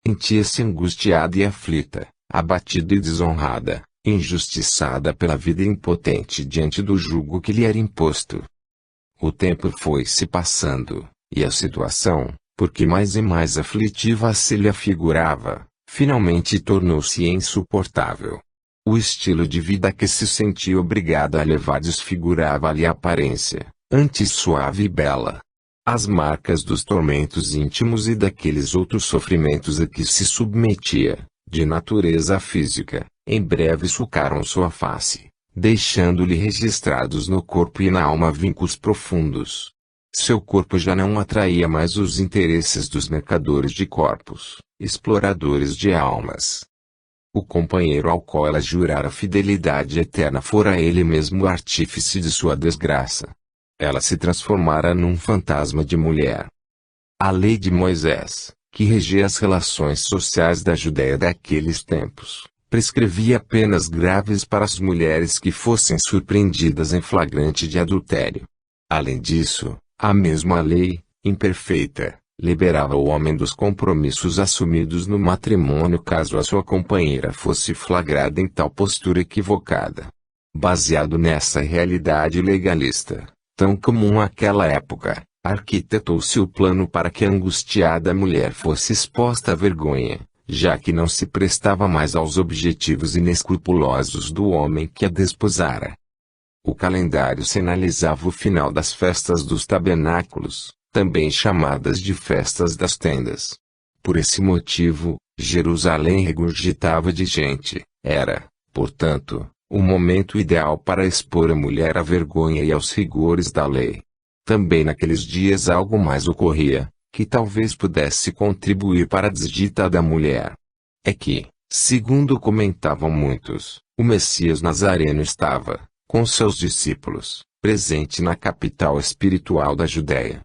Sentia-se angustiada e aflita, abatida e desonrada, injustiçada pela vida e impotente diante do jugo que lhe era imposto. O tempo foi se passando, e a situação, porque mais e mais aflitiva se lhe afigurava, finalmente tornou-se insuportável. O estilo de vida que se sentia obrigada a levar desfigurava-lhe a aparência, antes suave e bela. As marcas dos tormentos íntimos e daqueles outros sofrimentos a que se submetia, de natureza física, em breve sulcaram sua face, deixando-lhe registrados no corpo e na alma vínculos profundos. Seu corpo já não atraía mais os interesses dos mercadores de corpos, exploradores de almas. O companheiro ao qual ela jurara fidelidade eterna fora ele mesmo o artífice de sua desgraça. Ela se transformara num fantasma de mulher. A lei de Moisés, que regia as relações sociais da Judéia daqueles tempos, prescrevia penas graves para as mulheres que fossem surpreendidas em flagrante de adultério. Além disso, a mesma lei, imperfeita, liberava o homem dos compromissos assumidos no matrimônio caso a sua companheira fosse flagrada em tal postura equivocada. Baseado nessa realidade legalista, tão comum àquela época, arquitetou-se o plano para que a angustiada mulher fosse exposta à vergonha, já que não se prestava mais aos objetivos inescrupulosos do homem que a desposara. O calendário sinalizava o final das festas dos tabernáculos, também chamadas de festas das tendas. Por esse motivo, Jerusalém regurgitava de gente. Era, portanto, o momento ideal para expor a mulher à vergonha e aos rigores da lei. Também naqueles dias algo mais ocorria, que talvez pudesse contribuir para a desdita da mulher. É que, segundo comentavam muitos, o Messias Nazareno estava, com seus discípulos, presente na capital espiritual da Judéia.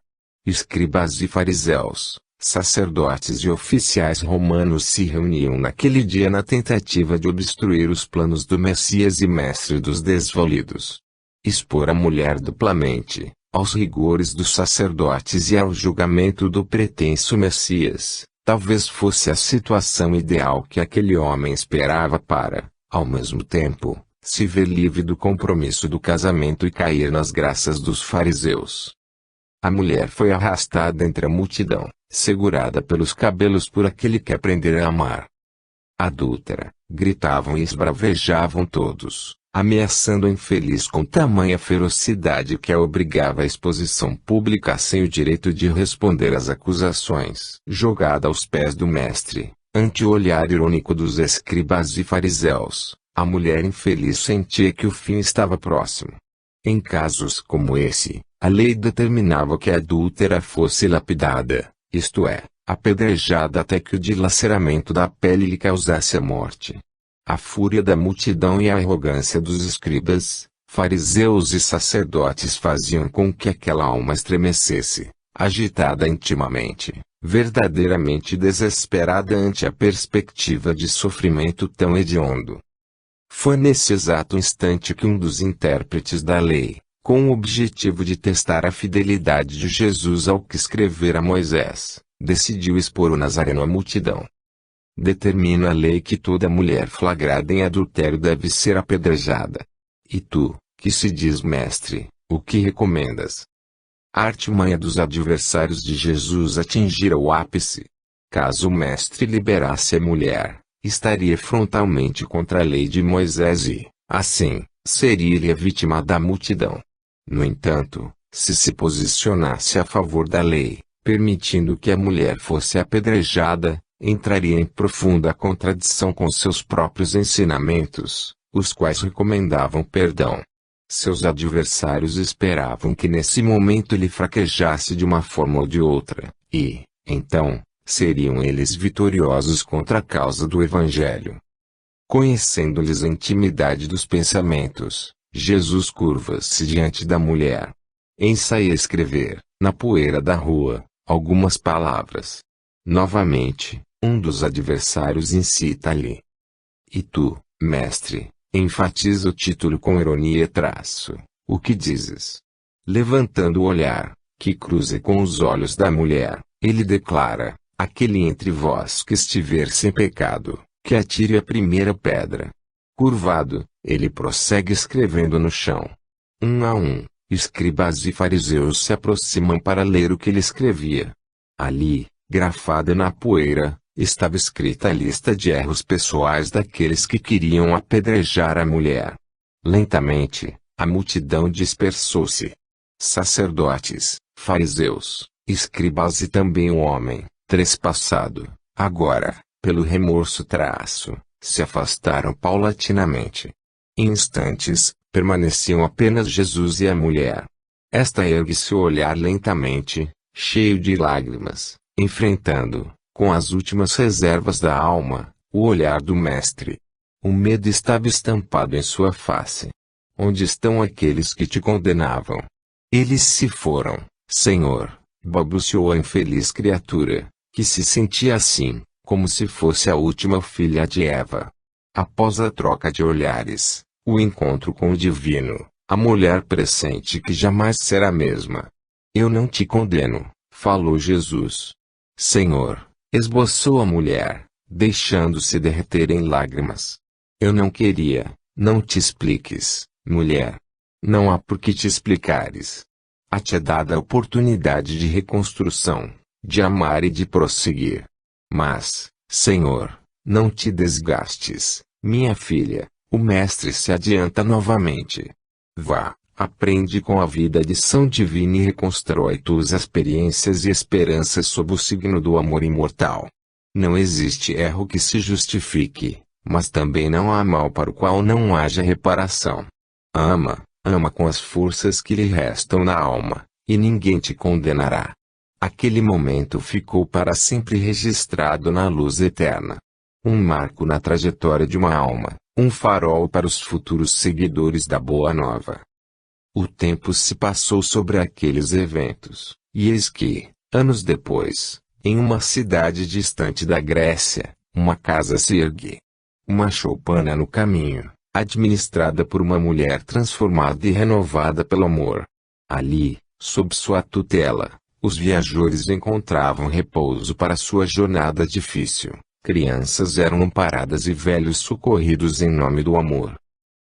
Escribas e fariseus, sacerdotes e oficiais romanos se reuniam naquele dia na tentativa de obstruir os planos do Messias e mestre dos desvalidos. Expor a mulher duplamente, aos rigores dos sacerdotes e ao julgamento do pretenso Messias, talvez fosse a situação ideal que aquele homem esperava para, ao mesmo tempo, se ver livre do compromisso do casamento e cair nas graças dos fariseus. A mulher foi arrastada entre a multidão, segurada pelos cabelos por aquele que aprendera a amar. Adúltera, gritavam e esbravejavam todos, ameaçando a infeliz com tamanha ferocidade que a obrigava à exposição pública sem o direito de responder às acusações. Jogada aos pés do mestre, ante o olhar irônico dos escribas e fariseus, a mulher infeliz sentia que o fim estava próximo. Em casos como esse, a lei determinava que a adúltera fosse lapidada, isto é, apedrejada até que o dilaceramento da pele lhe causasse a morte. A fúria da multidão e a arrogância dos escribas, fariseus e sacerdotes faziam com que aquela alma estremecesse, agitada intimamente, verdadeiramente desesperada ante a perspectiva de sofrimento tão hediondo. Foi nesse exato instante que um dos intérpretes da lei, com o objetivo de testar a fidelidade de Jesus ao que escrevera Moisés, decidiu expor o Nazareno à multidão. Determina a lei que toda mulher flagrada em adultério deve ser apedrejada. E tu, que se diz mestre, o que recomendas? A artimanha dos adversários de Jesus atingira o ápice. Caso o mestre liberasse a mulher, estaria frontalmente contra a lei de Moisés e, assim, seria-lhe a vítima da multidão. No entanto, se posicionasse a favor da lei, permitindo que a mulher fosse apedrejada, entraria em profunda contradição com seus próprios ensinamentos, os quais recomendavam perdão. Seus adversários esperavam que nesse momento ele fraquejasse de uma forma ou de outra, e, então, seriam eles vitoriosos contra a causa do Evangelho. Conhecendo-lhes a intimidade dos pensamentos, Jesus curva-se diante da mulher. Ensaia escrever, na poeira da rua, algumas palavras. Novamente, um dos adversários incita-lhe. E tu, mestre, enfatiza o título com ironia e o que dizes? Levantando o olhar, que cruza com os olhos da mulher, ele declara, Aquele entre vós que estiver sem pecado, que atire a primeira pedra. Curvado, ele prossegue escrevendo no chão. Um a um, escribas e fariseus se aproximam para ler o que ele escrevia. Ali, grafada na poeira, estava escrita a lista de erros pessoais daqueles que queriam apedrejar a mulher. Lentamente, a multidão dispersou-se. Sacerdotes, fariseus, escribas e também o homem, trespassado, agora, pelo remorso se afastaram paulatinamente. Em instantes, permaneciam apenas Jesus e a mulher. Esta ergue-se o olhar lentamente, cheio de lágrimas, enfrentando, com as últimas reservas da alma, o olhar do Mestre. O medo estava estampado em sua face. Onde estão aqueles que te condenavam? Eles se foram, Senhor, balbuciou a infeliz criatura, que se sentia assim, como se fosse a última filha de Eva. Após a troca de olhares, o encontro com o divino, a mulher pressente que jamais será a mesma. Eu não te condeno, falou Jesus. Senhor, esboçou a mulher, deixando-se derreter em lágrimas. Eu não queria, não te expliques, mulher. Não há por que te explicares. A-te é dada a oportunidade de reconstrução, de amar e de prosseguir. Mas, Senhor, não te desgastes, minha filha, o Mestre se adianta novamente. Vá, aprende com a vida a lição divina e reconstrói tuas experiências e esperanças sob o signo do amor imortal. Não existe erro que se justifique, mas também não há mal para o qual não haja reparação. Ama com as forças que lhe restam na alma, e ninguém te condenará. Aquele momento ficou para sempre registrado na luz eterna. Um marco na trajetória de uma alma, um farol para os futuros seguidores da Boa Nova. O tempo se passou sobre aqueles eventos, e eis que, anos depois, em uma cidade distante da Grécia, uma casa se ergue. Uma choupana no caminho, administrada por uma mulher transformada e renovada pelo amor. Ali, sob sua tutela, os viajores encontravam repouso para sua jornada difícil. Crianças eram amparadas e velhos socorridos em nome do amor.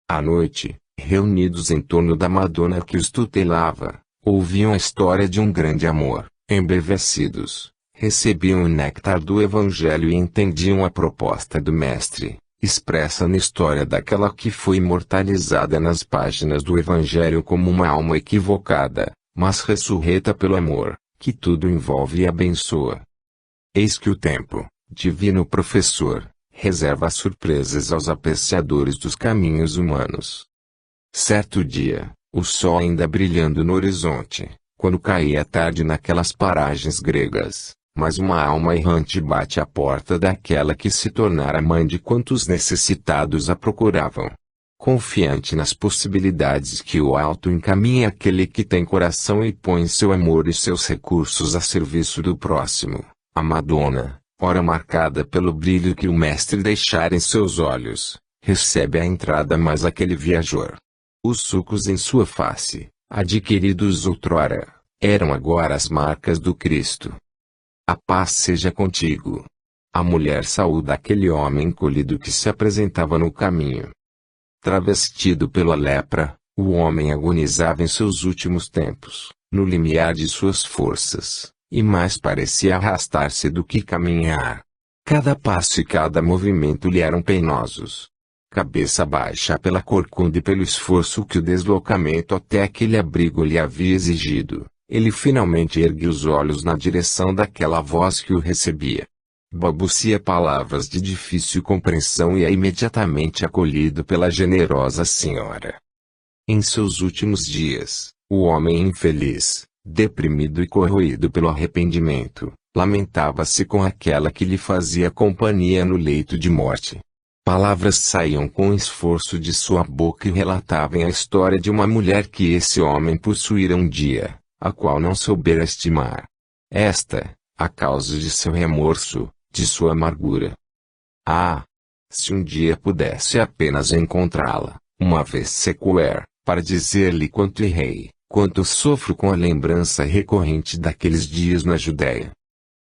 À noite, reunidos em torno da Madonna que os tutelava, ouviam a história de um grande amor, embevecidos, recebiam o néctar do Evangelho e entendiam a proposta do Mestre, expressa na história daquela que foi imortalizada nas páginas do Evangelho como uma alma equivocada, mas ressurreta pelo amor, que tudo envolve e abençoa. Eis que o tempo, divino professor, reserva surpresas aos apreciadores dos caminhos humanos. Certo dia, o sol ainda brilhando no horizonte, quando caía a tarde naquelas paragens gregas, mas uma alma errante bate à porta daquela que se tornara mãe de quantos necessitados a procuravam. Confiante nas possibilidades que o alto encaminha aquele que tem coração e põe seu amor e seus recursos a serviço do próximo, a Madonna, ora marcada pelo brilho que o Mestre deixara em seus olhos, recebe a entrada mais aquele viajor. Os sulcos em sua face, adquiridos outrora, eram agora as marcas do Cristo. A paz seja contigo. A mulher saúda aquele homem encolhido que se apresentava no caminho. Travestido pela lepra, o homem agonizava em seus últimos tempos, no limiar de suas forças, e mais parecia arrastar-se do que caminhar. Cada passo e cada movimento lhe eram penosos. Cabeça baixa pela corcunda e pelo esforço que o deslocamento até aquele abrigo lhe havia exigido, ele finalmente ergueu os olhos na direção daquela voz que o recebia. Balbucia palavras de difícil compreensão e é imediatamente acolhido pela generosa senhora. Em seus últimos dias, o homem infeliz, deprimido e corroído pelo arrependimento, lamentava-se com aquela que lhe fazia companhia no leito de morte. Palavras saíam com esforço de sua boca e relatavam a história de uma mulher que esse homem possuíra um dia, a qual não soubera estimar. Esta, a causa de seu remorso, de sua amargura. Ah! Se um dia pudesse apenas encontrá-la, uma vez sequer, para dizer-lhe quanto errei, quanto sofro com a lembrança recorrente daqueles dias na Judéia.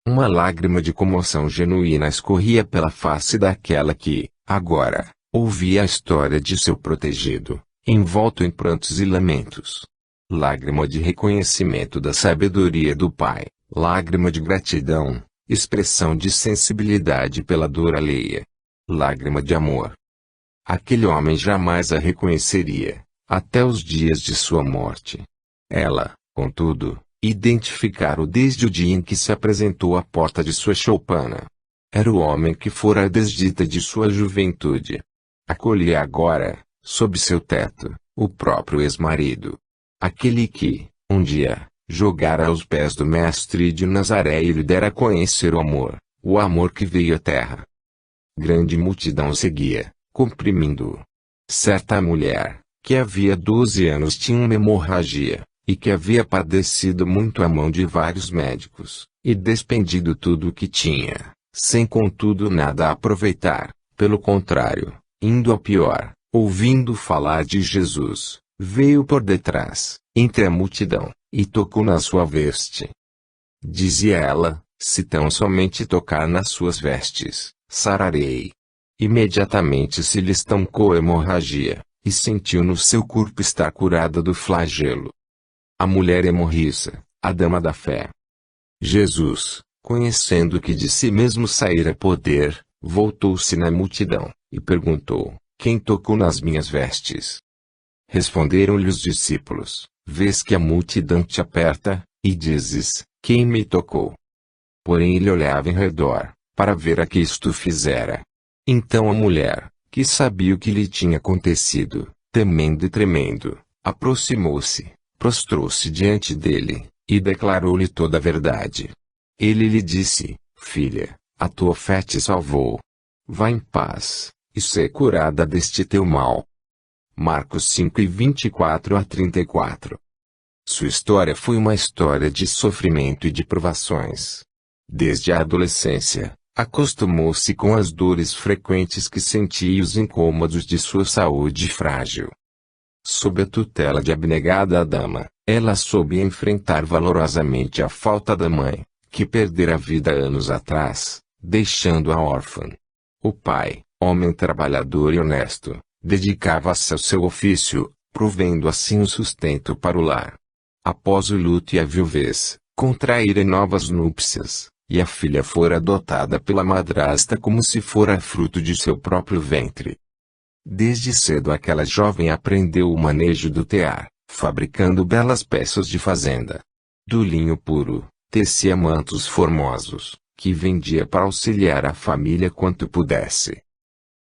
Uma lágrima de comoção genuína escorria pela face daquela que, agora, ouvia a história de seu protegido, envolto em prantos e lamentos. Lágrima de reconhecimento da sabedoria do pai, lágrima de gratidão, expressão de sensibilidade pela dor alheia. Lágrima de amor. Aquele homem jamais a reconheceria, até os dias de sua morte. Ela, contudo, identificara-o desde o dia em que se apresentou à porta de sua choupana. Era o homem que fora a desdita de sua juventude. Acolhia agora, sob seu teto, o próprio ex-marido. Aquele que, um dia, jogara aos pés do Mestre de Nazaré e lhe dera a conhecer o amor que veio à terra. Grande multidão seguia, comprimindo-o. Certa mulher, que havia 12 anos tinha uma hemorragia, e que havia padecido muito à mão de vários médicos, e despendido tudo o que tinha, sem contudo nada a aproveitar, pelo contrário, indo ao pior, ouvindo falar de Jesus, veio por detrás, entre a multidão, e tocou na sua veste. Dizia ela, se tão somente tocar nas suas vestes, sararei. Imediatamente se lhe estancou a hemorragia, e sentiu no seu corpo estar curada do flagelo. A mulher hemorriça, a dama da fé. Jesus, conhecendo que de si mesmo saíra poder, voltou-se na multidão, e perguntou, quem tocou nas minhas vestes? Responderam-lhe os discípulos, vês que a multidão te aperta, e dizes, quem me tocou? Porém ele olhava em redor, para ver a que isto fizera. Então a mulher, que sabia o que lhe tinha acontecido, temendo e tremendo, aproximou-se, prostrou-se diante dele, e declarou-lhe toda a verdade. Ele lhe disse, filha, a tua fé te salvou. Vá em paz, e sê curada deste teu mal. Marcos 5:24-34. Sua história foi uma história de sofrimento e de provações. Desde a adolescência, acostumou-se com as dores frequentes que sentia e os incômodos de sua saúde frágil. Sob a tutela de abnegada dama, ela soube enfrentar valorosamente a falta da mãe, que perdera a vida anos atrás, deixando-a órfã. O pai, homem trabalhador e honesto, dedicava-se ao seu ofício, provendo assim o sustento para o lar. Após o luto e a viuvez, contraíra novas núpcias, e a filha fora adotada pela madrasta como se fora fruto de seu próprio ventre. Desde cedo aquela jovem aprendeu o manejo do tear, fabricando belas peças de fazenda. Do linho puro, tecia mantos formosos, que vendia para auxiliar a família quanto pudesse.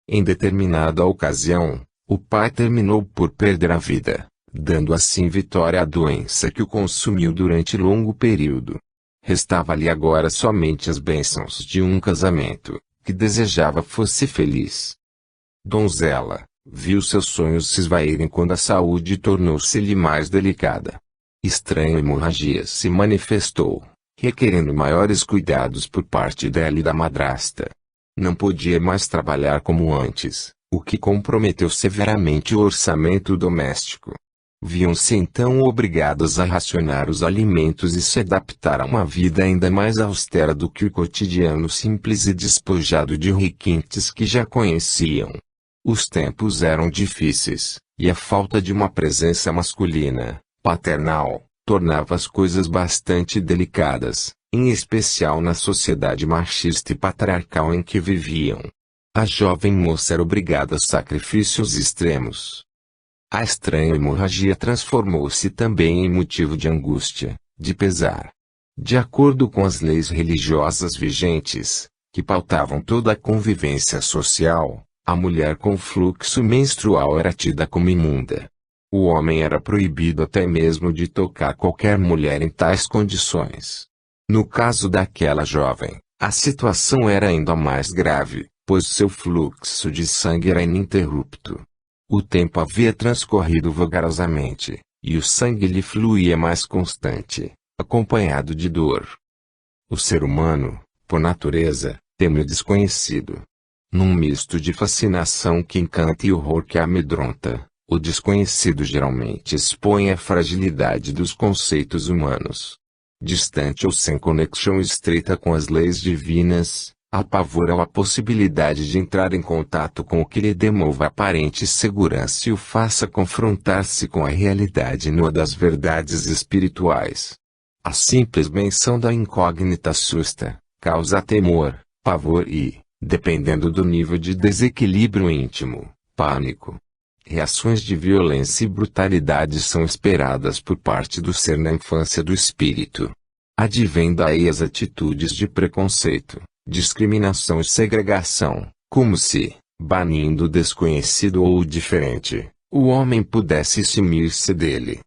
Em determinada ocasião, o pai terminou por perder a vida, dando assim vitória à doença que o consumiu durante longo período. Restava-lhe agora somente as bênçãos de um casamento, que desejava fosse feliz. Donzela, viu seus sonhos se esvaírem quando a saúde tornou-se-lhe mais delicada. Estranha hemorragia se manifestou, requerendo maiores cuidados por parte dela e da madrasta. Não podia mais trabalhar como antes, o que comprometeu severamente o orçamento doméstico. Viam-se então obrigadas a racionar os alimentos e se adaptar a uma vida ainda mais austera do que o cotidiano simples e despojado de requintes que já conheciam. Os tempos eram difíceis, e a falta de uma presença masculina, paternal, tornava as coisas bastante delicadas, em especial na sociedade machista e patriarcal em que viviam. A jovem moça era obrigada a sacrifícios extremos. A estranha hemorragia transformou-se também em motivo de angústia, de pesar. De acordo com as leis religiosas vigentes, que pautavam toda a convivência social, a mulher com fluxo menstrual era tida como imunda. O homem era proibido até mesmo de tocar qualquer mulher em tais condições. No caso daquela jovem, a situação era ainda mais grave, pois seu fluxo de sangue era ininterrupto. O tempo havia transcorrido vagarosamente, e o sangue lhe fluía mais constante, acompanhado de dor. O ser humano, por natureza, teme o desconhecido. Num misto de fascinação que encanta e horror que amedronta, o desconhecido geralmente expõe a fragilidade dos conceitos humanos. distante ou sem conexão estreita com as leis divinas, apavora-o a possibilidade de entrar em contato com o que lhe demova aparente segurança e o faça confrontar-se com a realidade nua das verdades espirituais. A simples menção da incógnita assusta, causa temor, pavor e, dependendo do nível de desequilíbrio íntimo, pânico. Reações de violência e brutalidade são esperadas por parte do ser na infância do espírito. Advêm daí as atitudes de preconceito, discriminação e segregação, como se, banindo o desconhecido ou o diferente, o homem pudesse eximir-se dele.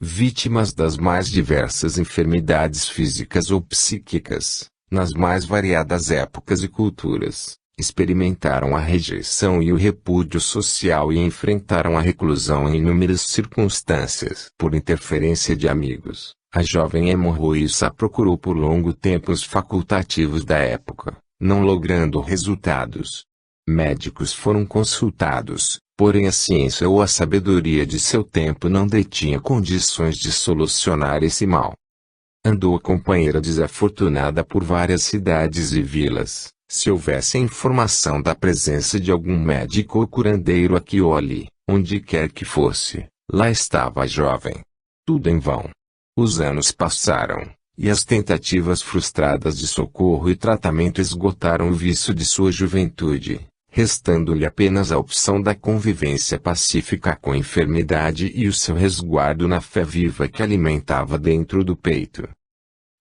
Vítimas das mais diversas enfermidades físicas ou psíquicas, nas mais variadas épocas e culturas, experimentaram a rejeição e o repúdio social e enfrentaram a reclusão em inúmeras circunstâncias. Por interferência de amigos, a jovem hemorroíça procurou por longo tempo os facultativos da época, não logrando resultados. Médicos foram consultados, porém a ciência ou a sabedoria de seu tempo não detinha condições de solucionar esse mal. Andou a companheira desafortunada por várias cidades e vilas. Se houvesse informação da presença de algum médico ou curandeiro aqui ou ali, onde quer que fosse, lá estava a jovem. Tudo em vão. Os anos passaram, e as tentativas frustradas de socorro e tratamento esgotaram o vício de sua juventude, restando-lhe apenas a opção da convivência pacífica com a enfermidade e o seu resguardo na fé viva que alimentava dentro do peito.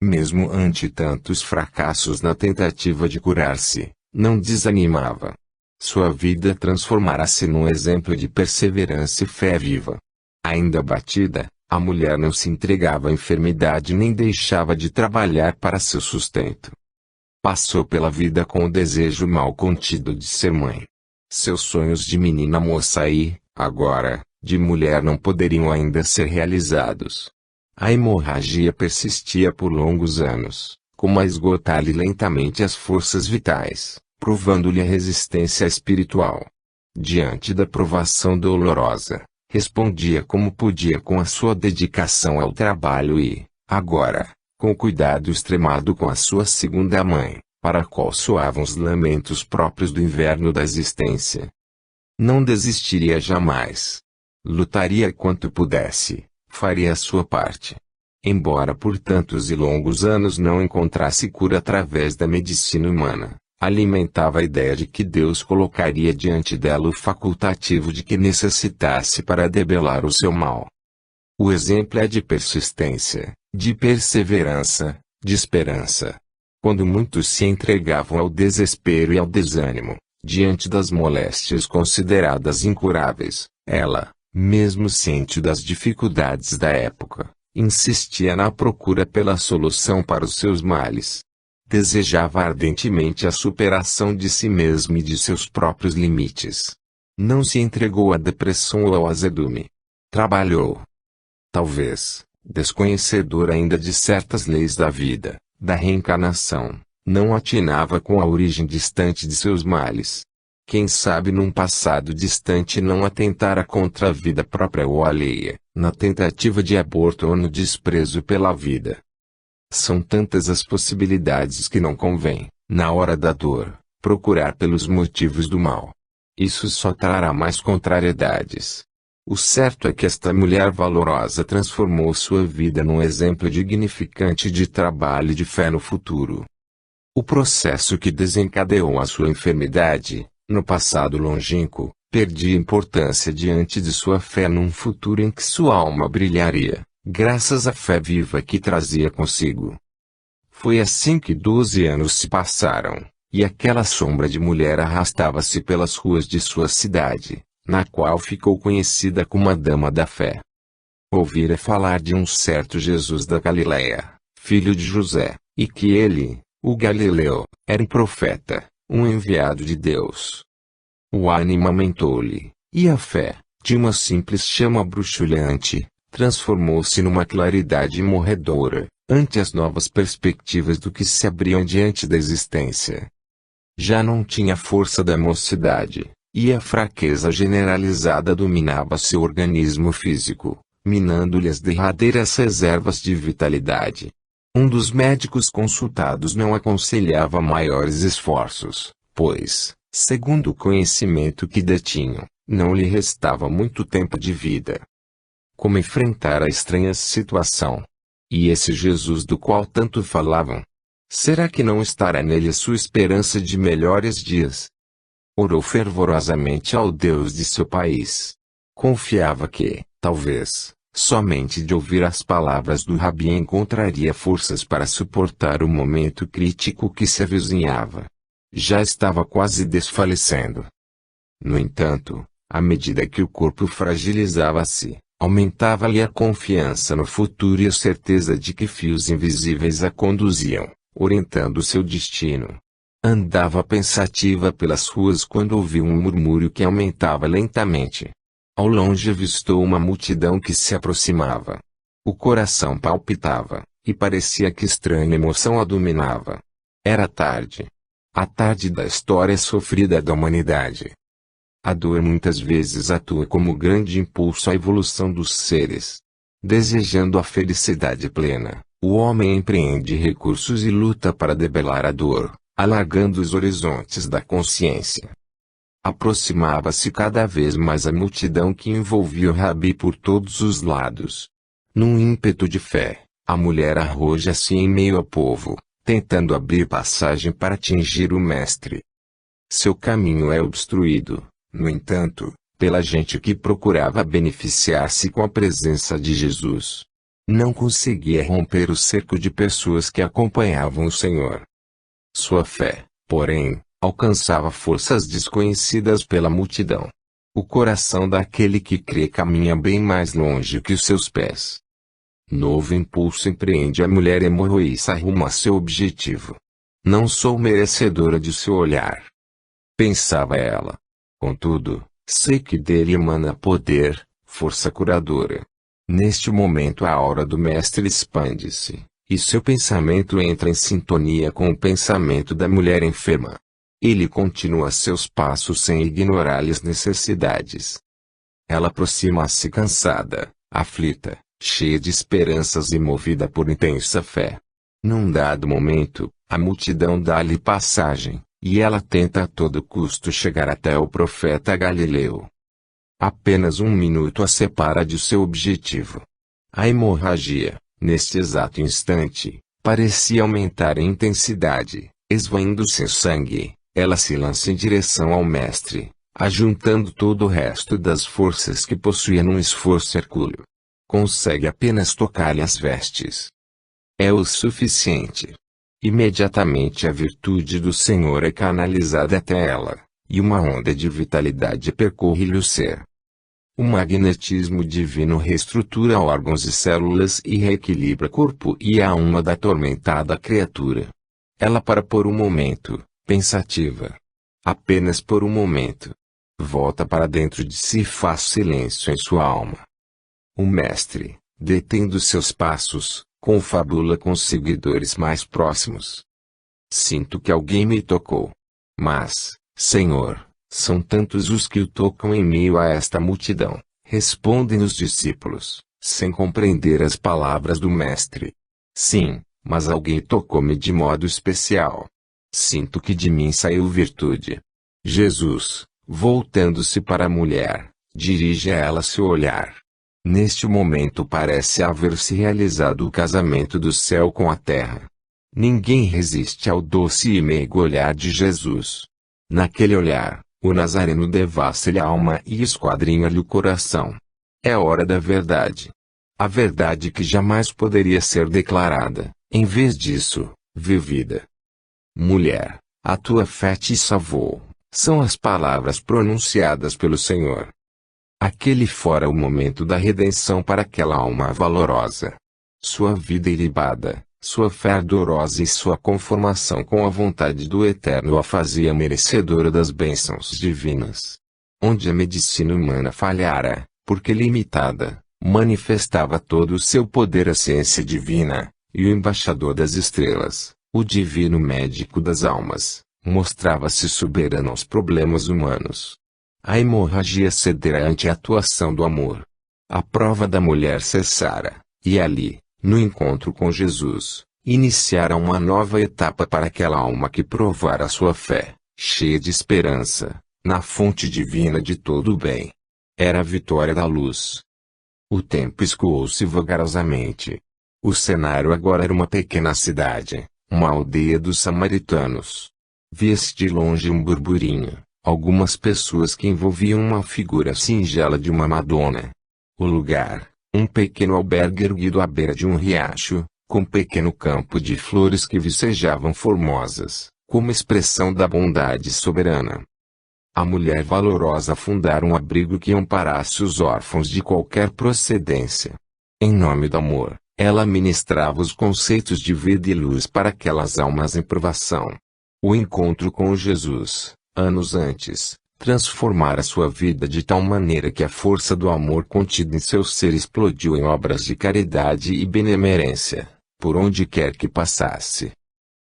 Mesmo ante tantos fracassos na tentativa de curar-se, não desanimava. Sua vida transformara-se num exemplo de perseverança e fé viva. Ainda abatida, a mulher não se entregava à enfermidade nem deixava de trabalhar para seu sustento. Passou pela vida com o desejo mal contido de ser mãe. Seus sonhos de menina moça e, agora, de mulher não poderiam ainda ser realizados. A hemorragia persistia por longos anos, como a esgotar-lhe lentamente as forças vitais, provando-lhe a resistência espiritual. Diante da provação dolorosa, respondia como podia com a sua dedicação ao trabalho e, agora, com o cuidado extremado com a sua segunda mãe, para a qual soavam os lamentos próprios do inverno da existência. Não desistiria jamais. Lutaria quanto pudesse, faria a sua parte. Embora por tantos e longos anos não encontrasse cura através da medicina humana, alimentava a ideia de que Deus colocaria diante dela o facultativo de que necessitasse para debelar o seu mal. O exemplo é de persistência, de perseverança, de esperança. Quando muitos se entregavam ao desespero e ao desânimo, diante das moléstias consideradas incuráveis, ela, mesmo ciente das dificuldades da época, insistia na procura pela solução para os seus males. Desejava ardentemente a superação de si mesma e de seus próprios limites. Não se entregou à depressão ou ao azedume. Trabalhou. Talvez, desconhecedor ainda de certas leis da vida, da reencarnação, não atinava com a origem distante de seus males. Quem sabe num passado distante não atentara contra a vida própria ou alheia, na tentativa de aborto ou no desprezo pela vida. São tantas as possibilidades que não convém, na hora da dor, procurar pelos motivos do mal. Isso só trará mais contrariedades. O certo é que esta mulher valorosa transformou sua vida num exemplo dignificante de trabalho e de fé no futuro. O processo que desencadeou a sua enfermidade, no passado longínquo, perdia importância diante de sua fé num futuro em que sua alma brilharia, graças à fé viva que trazia consigo. Foi assim que 12 anos se passaram, e aquela sombra de mulher arrastava-se pelas ruas de sua cidade, na qual ficou conhecida como a Dama da Fé. Ouvira falar de um certo Jesus da Galileia, filho de José, e que ele, o Galileu, era um profeta, um enviado de Deus. O ânimo aumentou-lhe, e a fé, de uma simples chama bruxulhante, transformou-se numa claridade morredora, ante as novas perspectivas do que se abriam diante da existência. Já não tinha força da mocidade, e a fraqueza generalizada dominava seu organismo físico, minando-lhe as derradeiras reservas de vitalidade. Um dos médicos consultados não aconselhava maiores esforços, pois, segundo o conhecimento que detinham, não lhe restava muito tempo de vida. Como enfrentar a estranha situação? E esse Jesus do qual tanto falavam? Será que não estará nele sua esperança de melhores dias? Orou fervorosamente ao Deus de seu país. Confiava que, talvez, somente de ouvir as palavras do Rabi encontraria forças para suportar o momento crítico que se avizinhava. Já estava quase desfalecendo. No entanto, à medida que o corpo fragilizava-se, aumentava-lhe a confiança no futuro e a certeza de que fios invisíveis a conduziam, orientando seu destino. Andava pensativa pelas ruas quando ouviu um murmúrio que aumentava lentamente. Ao longe avistou uma multidão que se aproximava. O coração palpitava, e parecia que estranha emoção a dominava. Era tarde. A tarde da história sofrida da humanidade. A dor muitas vezes atua como grande impulso à evolução dos seres. Desejando a felicidade plena, o homem empreende recursos e luta para debelar a dor, alargando os horizontes da consciência. Aproximava-se cada vez mais a multidão que envolvia o Rabi por todos os lados. Num ímpeto de fé, a mulher arroja-se em meio ao povo, tentando abrir passagem para atingir o mestre. Seu caminho é obstruído, no entanto, pela gente que procurava beneficiar-se com a presença de Jesus. Não conseguia romper o cerco de pessoas que acompanhavam o Senhor. Sua fé, porém, alcançava forças desconhecidas pela multidão. O coração daquele que crê caminha bem mais longe que os seus pés. Novo impulso empreende a mulher hemorroíça rumo a seu objetivo. Não sou merecedora de seu olhar. Pensava ela. Contudo, sei que dele emana poder, força curadora. Neste momento a aura do mestre expande-se, e seu pensamento entra em sintonia com o pensamento da mulher enferma. Ele continua seus passos sem ignorar as necessidades. Ela aproxima-se cansada, aflita, cheia de esperanças e movida por intensa fé. Num dado momento, a multidão dá-lhe passagem, e ela tenta a todo custo chegar até o profeta Galileu. Apenas um minuto a separa de seu objetivo. A hemorragia, neste exato instante, parecia aumentar em intensidade, esvaindo-se em sangue. Ela se lança em direção ao mestre, ajuntando todo o resto das forças que possuía num esforço hercúleo. Consegue apenas tocar-lhe as vestes. É o suficiente. Imediatamente a virtude do Senhor é canalizada até ela, e uma onda de vitalidade percorre-lhe o ser. O magnetismo divino reestrutura órgãos e células e reequilibra corpo e a alma da atormentada criatura. Ela para por um momento, pensativa. Apenas por um momento. Volta para dentro de si e faz silêncio em sua alma. O mestre, detendo seus passos, confabula com os seguidores mais próximos. Sinto que alguém me tocou. Mas, Senhor, são tantos os que o tocam em meio a esta multidão, respondem os discípulos, sem compreender as palavras do mestre. Sim, mas alguém tocou-me de modo especial. Sinto que de mim saiu virtude. Jesus, voltando-se para a mulher, dirige a ela seu olhar. Neste momento parece haver-se realizado o casamento do céu com a terra. Ninguém resiste ao doce e meigo olhar de Jesus. Naquele olhar, o Nazareno devassa-lhe a alma e esquadrinha-lhe o coração. É hora da verdade. A verdade que jamais poderia ser declarada, em vez disso, vivida. Mulher, a tua fé te salvou, são as palavras pronunciadas pelo Senhor. Aquele fora o momento da redenção para aquela alma valorosa. Sua vida ilibada, sua fé ardorosa e sua conformação com a vontade do Eterno a fazia merecedora das bênçãos divinas. Onde a medicina humana falhara, porque limitada, manifestava todo o seu poder a ciência divina, e o embaixador das estrelas, o divino médico das almas, mostrava-se soberano aos problemas humanos. A hemorragia cedera ante a atuação do amor. A prova da mulher cessara, e ali, no encontro com Jesus, Iniciara uma nova etapa para aquela alma que provara sua fé, cheia de esperança, na fonte divina de todo o bem. Era a vitória da luz. O tempo escoou-se vagarosamente. O cenário agora era uma pequena cidade, uma aldeia dos samaritanos. Via-se de longe um burburinho, algumas pessoas que envolviam uma figura singela de uma Madonna. O lugar, um pequeno albergue erguido à beira de um riacho, com pequeno campo de flores que vicejavam formosas, como expressão da bondade soberana. A mulher valorosa fundara um abrigo que amparasse os órfãos de qualquer procedência. Em nome do amor, ela ministrava os conceitos de vida e luz para aquelas almas em provação. O encontro com Jesus, anos antes, transformara sua vida de tal maneira que a força do amor contida em seu ser explodiu em obras de caridade e benemerência, por onde quer que passasse.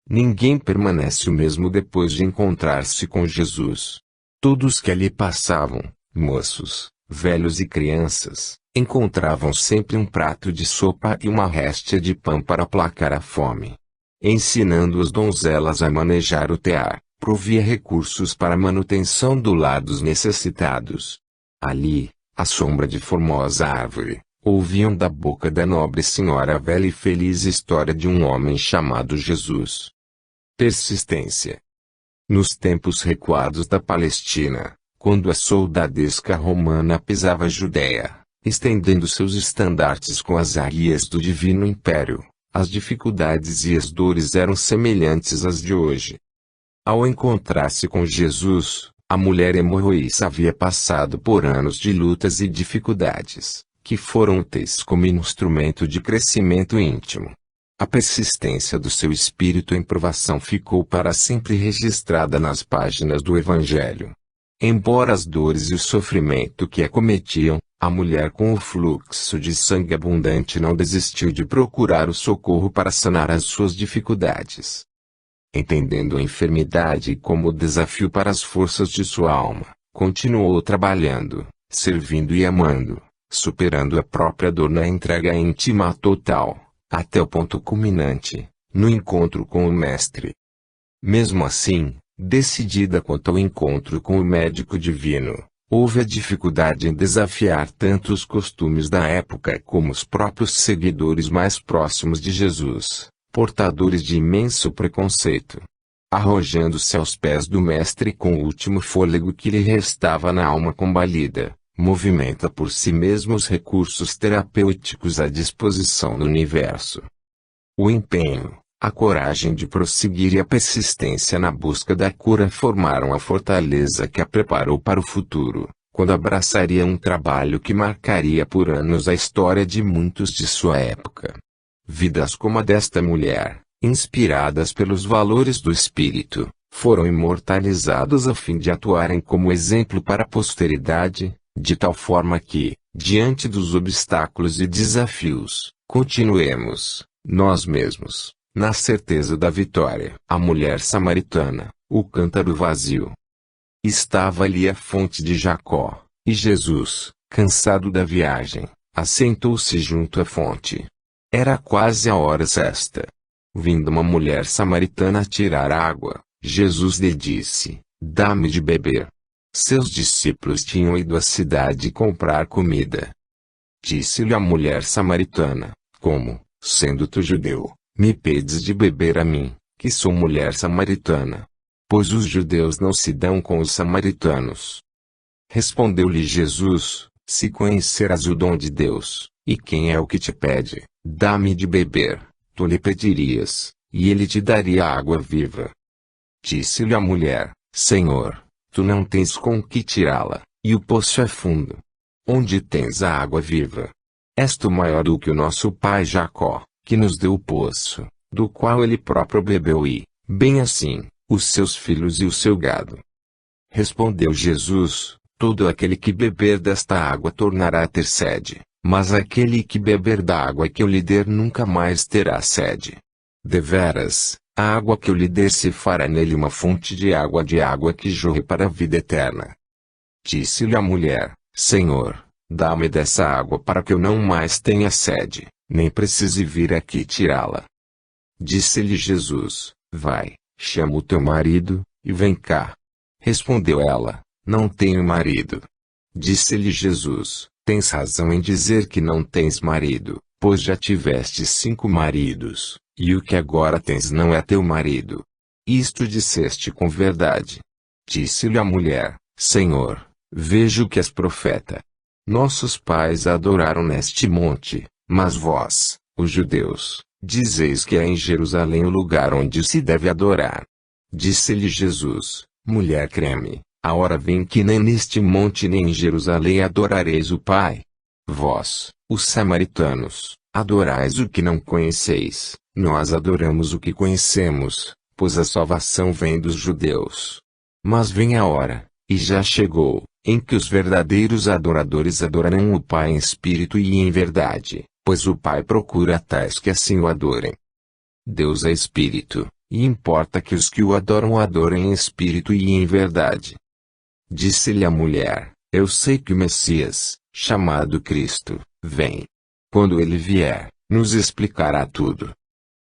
Ninguém permanece o mesmo depois de encontrar-se com Jesus. Todos que ali passavam, moços, velhos e crianças, encontravam sempre um prato de sopa e uma réstia de pão para aplacar a fome. Ensinando as donzelas a manejar o tear, provia recursos para a manutenção do lar dos necessitados. Ali, à sombra de formosa árvore, ouviam da boca da nobre senhora a velha e feliz história de um homem chamado Jesus. Persistência. Nos tempos recuados da Palestina, quando a soldadesca romana pisava a Judéia, estendendo seus estandartes com as águias do divino império, as dificuldades e as dores eram semelhantes às de hoje. Ao encontrar-se com Jesus, a mulher hemorroíça havia passado por anos de lutas e dificuldades, que foram úteis como instrumento de crescimento íntimo. A persistência do seu espírito em provação ficou para sempre registrada nas páginas do Evangelho. Embora as dores e o sofrimento que acometiam, a mulher com o fluxo de sangue abundante não desistiu de procurar o socorro para sanar as suas dificuldades. Entendendo a enfermidade como desafio para as forças de sua alma, continuou trabalhando, servindo e amando, superando a própria dor na entrega íntima total, até o ponto culminante, no encontro com o Mestre. Mesmo assim, decidida quanto ao encontro com o médico divino, houve a dificuldade em desafiar tanto os costumes da época como os próprios seguidores mais próximos de Jesus, portadores de imenso preconceito. Arrojando-se aos pés do Mestre com o último fôlego que lhe restava na alma combalida, movimenta por si mesmo os recursos terapêuticos à disposição do universo. O empenho, a coragem de prosseguir e a persistência na busca da cura formaram a fortaleza que a preparou para o futuro, quando abraçaria um trabalho que marcaria por anos a história de muitos de sua época. Vidas como a desta mulher, inspiradas pelos valores do espírito, foram imortalizadas a fim de atuarem como exemplo para a posteridade, de tal forma que, diante dos obstáculos e desafios, continuemos, nós mesmos, na certeza da vitória. A mulher samaritana, o cântaro vazio. Estava ali a fonte de Jacó, e Jesus, cansado da viagem, assentou-se junto à fonte. Era quase a hora sexta. Vindo uma mulher samaritana tirar água, Jesus lhe disse: "Dá-me de beber." Seus discípulos tinham ido à cidade comprar comida. Disse-lhe a mulher samaritana: "Como, sendo tu judeu, me pedes de beber a mim, que sou mulher samaritana? Pois os judeus não se dão com os samaritanos." Respondeu-lhe Jesus: "Se conhecerás o dom de Deus, e quem é o que te pede, dá-me de beber, tu lhe pedirias, e ele te daria água viva." Disse-lhe a mulher: "Senhor, tu não tens com que tirá-la, e o poço é fundo. Onde tens a água viva? És tu maior do que o nosso pai Jacó, que nos deu o poço, do qual ele próprio bebeu e, bem assim, os seus filhos e o seu gado." Respondeu Jesus: "Todo aquele que beber desta água tornará a ter sede, mas aquele que beber da água que eu lhe der nunca mais terá sede. Deveras, a água que eu lhe der se fará nele uma fonte de água que jorre para a vida eterna." Disse-lhe a mulher: "Senhor, dá-me dessa água para que eu não mais tenha sede, nem precise vir aqui tirá-la." Disse-lhe Jesus: Vai, chama o teu marido, e vem cá. Respondeu ela: Não tenho marido. Disse-lhe Jesus: Tens razão em dizer que não tens marido, pois já tiveste 5 maridos, e o que agora tens não é teu marido. Isto disseste com verdade. Disse-lhe a mulher: Senhor, vejo que és profeta. Nossos pais adoraram neste monte, mas vós, os judeus, dizeis que é em Jerusalém o lugar onde se deve adorar. Disse-lhe Jesus: Mulher, crê-me, a hora vem que nem neste monte nem em Jerusalém adorareis o Pai. Vós, os samaritanos, adorais o que não conheceis, nós adoramos o que conhecemos, pois a salvação vem dos judeus. Mas vem a hora, e já chegou, em que os verdadeiros adoradores adorarão o Pai em espírito e em verdade, pois o Pai procura tais que assim o adorem. Deus é espírito, e importa que os que o adoram adorem em espírito e em verdade. Disse-lhe a mulher: Eu sei que o Messias, chamado Cristo, vem. Quando ele vier, nos explicará tudo.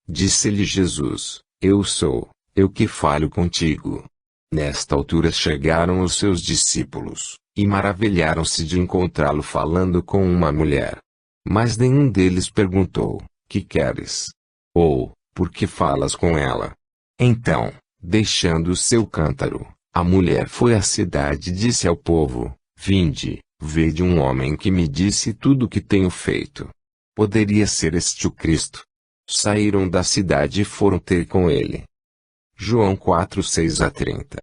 Disse-lhe Jesus: Eu sou, eu que falo contigo. Nesta altura chegaram os seus discípulos, e maravilharam-se de encontrá-lo falando com uma mulher. Mas nenhum deles perguntou: Que queres? Ou, por que falas com ela? Então, deixando o seu cântaro, a mulher foi à cidade e disse ao povo: Vinde, vede um homem que me disse tudo o que tenho feito. Poderia ser este o Cristo? Saíram da cidade e foram ter com ele. João 4:6-30.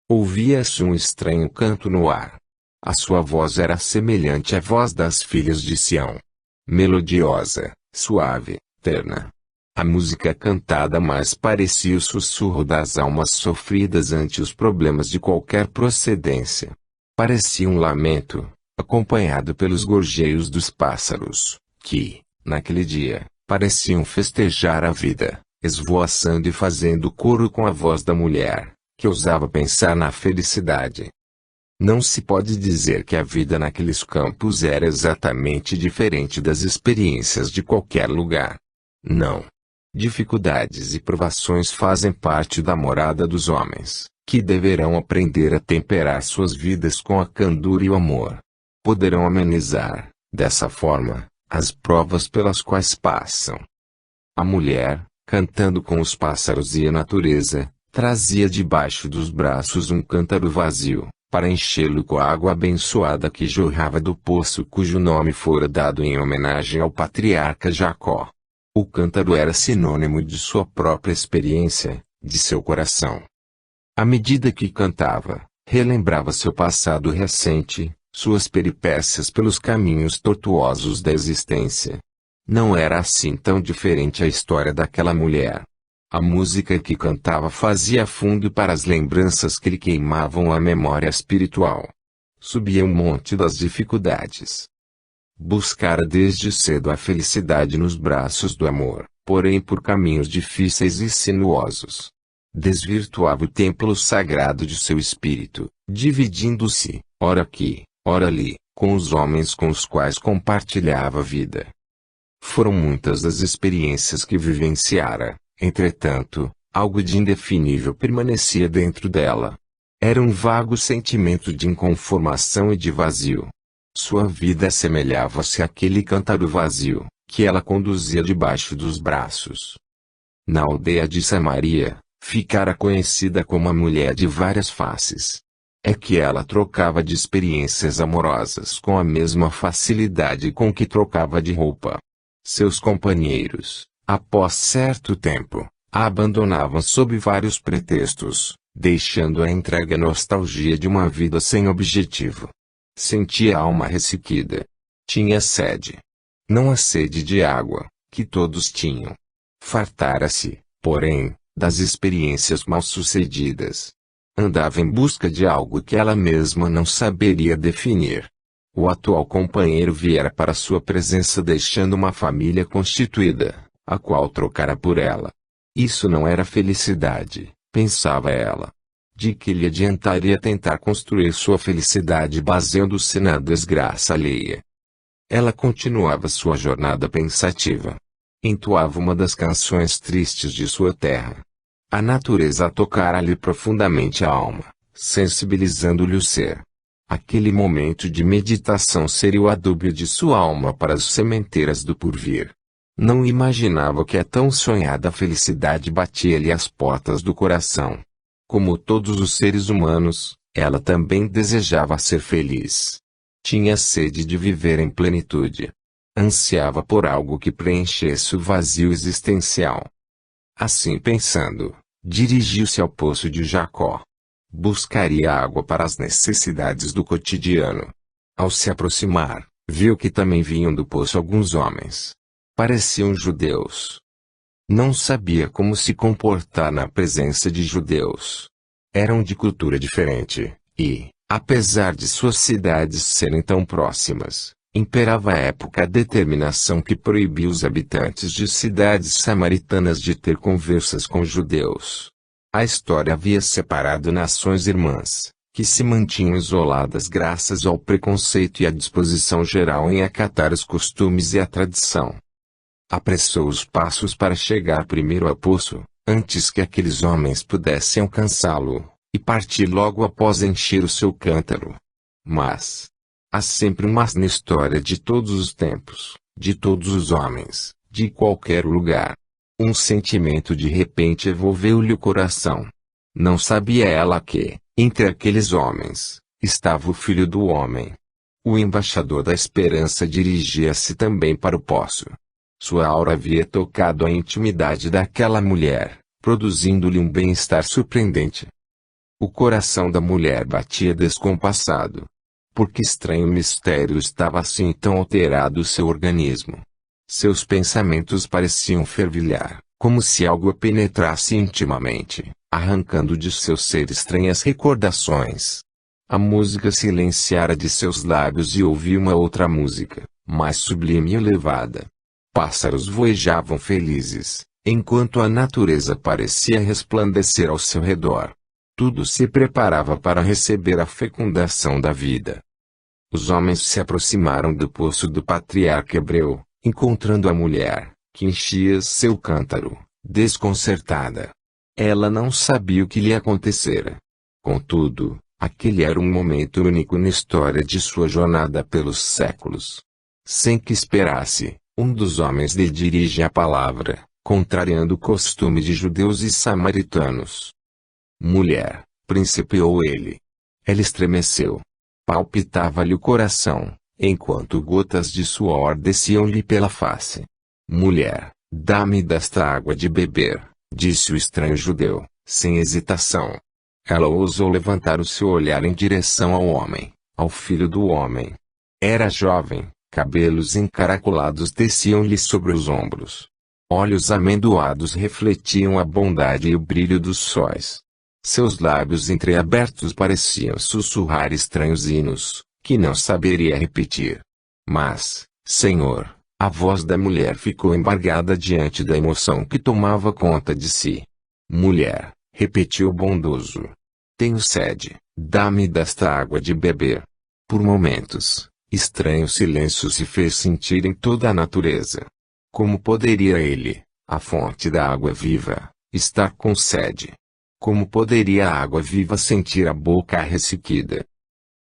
Ouvia-se um estranho canto no ar. A sua voz era semelhante à voz das filhas de Sião. Melodiosa, suave, terna. A música cantada mais parecia o sussurro das almas sofridas ante os problemas de qualquer procedência. Parecia um lamento, acompanhado pelos gorjeios dos pássaros, que, naquele dia, pareciam festejar a vida, esvoaçando e fazendo coro com a voz da mulher, que ousava pensar na felicidade. Não se pode dizer que a vida naqueles campos era exatamente diferente das experiências de qualquer lugar. Não. Dificuldades e provações fazem parte da morada dos homens, que deverão aprender a temperar suas vidas com a candura e o amor. Poderão amenizar, dessa forma, as provas pelas quais passam. A mulher, cantando com os pássaros e a natureza, trazia debaixo dos braços um cântaro vazio, para enchê-lo com a água abençoada que jorrava do poço cujo nome fora dado em homenagem ao patriarca Jacó. O cântaro era sinônimo de sua própria experiência, de seu coração. À medida que cantava, relembrava seu passado recente, suas peripécias pelos caminhos tortuosos da existência. Não era assim tão diferente a história daquela mulher. A música que cantava fazia fundo para as lembranças que lhe queimavam a memória espiritual. Subia o monte das dificuldades. Buscara desde cedo a felicidade nos braços do amor, porém por caminhos difíceis e sinuosos. Desvirtuava o templo sagrado de seu espírito, dividindo-se, ora aqui, ora ali, com os homens com os quais compartilhava a vida. Foram muitas as experiências que vivenciara, entretanto, algo de indefinível permanecia dentro dela. Era um vago sentimento de inconformação e de vazio. Sua vida assemelhava-se àquele cântaro vazio, que ela conduzia debaixo dos braços. Na aldeia de Samaria, ficara conhecida como a mulher de várias faces. É que ela trocava de experiências amorosas com a mesma facilidade com que trocava de roupa. Seus companheiros, após certo tempo, a abandonavam sob vários pretextos, deixando-a entregue à nostalgia de uma vida sem objetivo. Sentia a alma ressequida. Tinha sede. Não a sede de água, que todos tinham. Fartara-se, porém, das experiências mal-sucedidas. Andava em busca de algo que ela mesma não saberia definir. O atual companheiro viera para sua presença deixando uma família constituída, a qual trocara por ela. Isso não era felicidade, pensava ela. De que lhe adiantaria tentar construir sua felicidade baseando-se na desgraça alheia? Ela continuava sua jornada pensativa. entoava uma das canções tristes de sua terra. A natureza tocara-lhe profundamente a alma, sensibilizando-lhe o ser. Aquele momento de meditação seria o adubo de sua alma para as sementeiras do porvir. Não imaginava que a tão sonhada felicidade batia-lhe às portas do coração. Como todos os seres humanos, ela também desejava ser feliz. Tinha sede de viver em plenitude. Ansiava por algo que preenchesse o vazio existencial. Assim pensando, dirigiu-se ao poço de Jacó. Buscaria água para as necessidades do cotidiano. Ao se aproximar, viu que também vinham do poço alguns homens. Pareciam judeus. Não sabia como se comportar na presença de judeus. Eram de cultura diferente, e, apesar de suas cidades serem tão próximas, imperava à época a determinação que proibia os habitantes de cidades samaritanas de ter conversas com judeus. A história havia separado nações irmãs, que se mantinham isoladas graças ao preconceito e à disposição geral em acatar os costumes e a tradição. Apressou os passos para chegar primeiro ao poço, antes que aqueles homens pudessem alcançá-lo, e partir logo após encher o seu cântaro. Mas há sempre um mas na história de todos os tempos, de todos os homens, de qualquer lugar. Um sentimento de repente envolveu-lhe o coração. Não sabia ela que, entre aqueles homens, estava o Filho do Homem. O embaixador da esperança dirigia-se também para o poço. Sua aura havia tocado a intimidade daquela mulher, produzindo-lhe um bem-estar surpreendente. O coração da mulher batia descompassado. Por que estranho mistério estava assim tão alterado o seu organismo? Seus pensamentos pareciam fervilhar, como se algo a penetrasse intimamente, arrancando de seu ser estranhas recordações. A música silenciara de seus lábios e ouviu uma outra música, mais sublime e elevada. Pássaros voejavam felizes, enquanto a natureza parecia resplandecer ao seu redor. Tudo se preparava para receber a fecundação da vida. Os homens se aproximaram do poço do patriarca hebreu, encontrando a mulher, que enchia seu cântaro, desconcertada. Ela não sabia o que lhe acontecera. Contudo, aquele era um momento único na história de sua jornada pelos séculos. Sem que esperasse, um dos homens lhe dirige a palavra, contrariando o costume de judeus e samaritanos. Mulher, principiou ele. Ela estremeceu. Palpitava-lhe o coração, enquanto gotas de suor desciam-lhe pela face. Mulher, dá-me desta água de beber, disse o estranho judeu, sem hesitação. Ela ousou levantar o seu olhar em direção ao homem, ao Filho do Homem. Era jovem, cabelos encaracolados desciam-lhe sobre os ombros. Olhos amendoados refletiam a bondade e o brilho dos sóis. Seus lábios entreabertos pareciam sussurrar estranhos hinos, que não saberia repetir. Mas, Senhor, a voz da mulher ficou embargada diante da emoção que tomava conta de si. Mulher, repetiu o bondoso. Tenho sede, dá-me desta água de beber. Por momentos, estranho silêncio se fez sentir em toda a natureza. Como poderia ele, a fonte da água viva, estar com sede? Como poderia a água viva sentir a boca ressequida?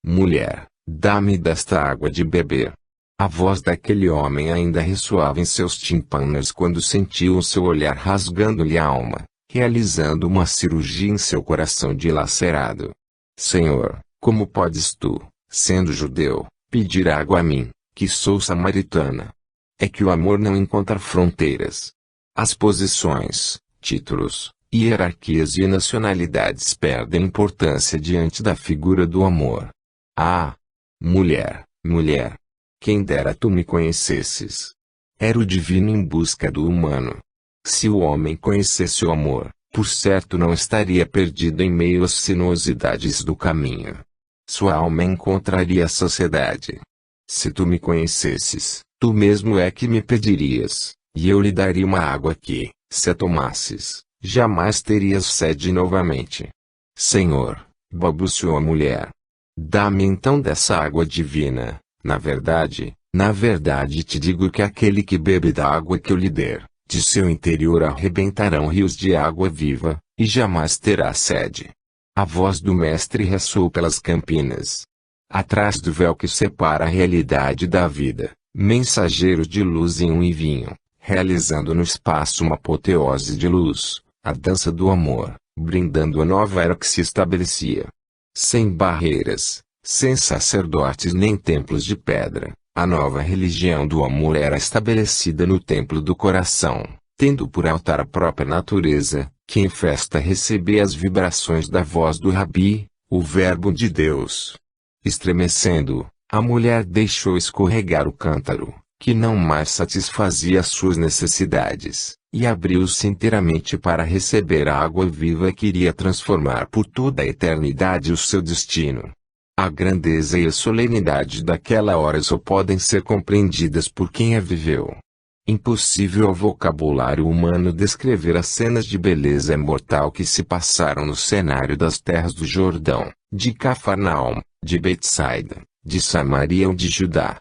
Mulher, dá-me desta água de beber. A voz daquele homem ainda ressoava em seus tímpanos quando sentiu o seu olhar rasgando-lhe a alma, realizando uma cirurgia em seu coração dilacerado. Senhor, como podes tu, sendo judeu, pedir água a mim, que sou samaritana? É que o amor não encontra fronteiras. As posições, títulos, hierarquias e nacionalidades perdem importância diante da figura do amor. Ah! Mulher, mulher! Quem dera tu me conhecesses. Era o divino em busca do humano. Se o homem conhecesse o amor, por certo não estaria perdido em meio às sinuosidades do caminho. Sua alma encontraria a sociedade. Se tu me conhecesses, tu mesmo é que me pedirias, e eu lhe daria uma água que, se a tomasses, jamais terias sede novamente. Senhor, balbuciou a mulher. Dá-me então dessa água divina. Na verdade, Na verdade te digo que aquele que bebe da água que eu lhe der, de seu interior arrebentarão rios de água viva, e jamais terá sede. A voz do mestre ressoou pelas campinas. Atrás do véu que separa a realidade da vida, mensageiros de luz iam e vinham, realizando no espaço uma apoteose de luz, a dança do amor, brindando a nova era que se estabelecia. Sem barreiras, sem sacerdotes nem templos de pedra, a nova religião do amor era estabelecida no templo do coração, tendo por altar a própria natureza, que em festa recebia as vibrações da voz do Rabi, o Verbo de Deus. Estremecendo, a mulher deixou escorregar o cântaro, que não mais satisfazia suas necessidades, e abriu-se inteiramente para receber a água viva que iria transformar por toda a eternidade o seu destino. A grandeza e a solenidade daquela hora só podem ser compreendidas por quem a viveu. Impossível ao vocabulário humano descrever as cenas de beleza imortal que se passaram no cenário das terras do Jordão, de Cafarnaum, de Betsaida, de Samaria ou de Judá.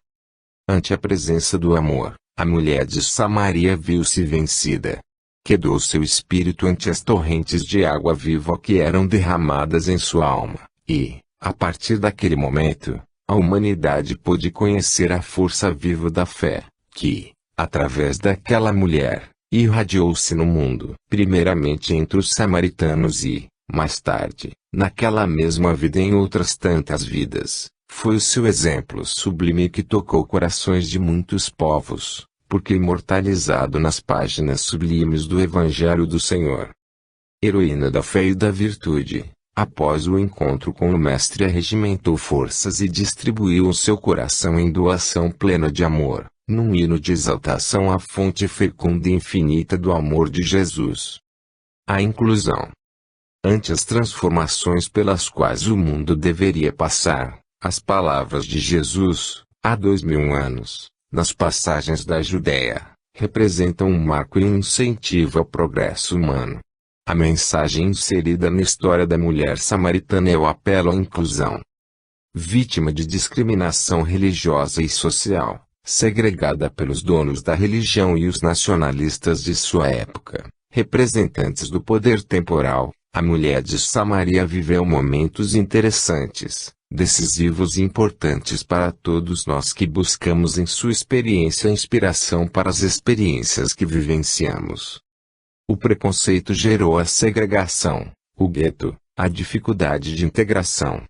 Ante a presença do amor, a mulher de Samaria viu-se vencida. Quedou seu espírito ante as torrentes de água viva que eram derramadas em sua alma, e, a partir daquele momento, a humanidade pôde conhecer a força viva da fé, que, através daquela mulher, irradiou-se no mundo, primeiramente entre os samaritanos e, mais tarde, naquela mesma vida e em outras tantas vidas, foi o seu exemplo sublime que tocou corações de muitos povos, porque imortalizado nas páginas sublimes do Evangelho do Senhor. Heroína da fé e da virtude, após o encontro com o Mestre arregimentou forças e distribuiu o seu coração em doação plena de amor, num hino de exaltação à fonte fecunda e infinita do amor de Jesus. A inclusão. Ante as transformações pelas quais o mundo deveria passar, as palavras de Jesus, há 2000 anos, nas passagens da Judéia, representam um marco e um incentivo ao progresso humano. A mensagem inserida na história da mulher samaritana é o apelo à inclusão. Vítima de discriminação religiosa e social, segregada pelos donos da religião e os nacionalistas de sua época, representantes do poder temporal, a mulher de Samaria viveu momentos interessantes, decisivos e importantes para todos nós que buscamos em sua experiência inspiração para as experiências que vivenciamos. O preconceito gerou a segregação, o gueto, a dificuldade de integração.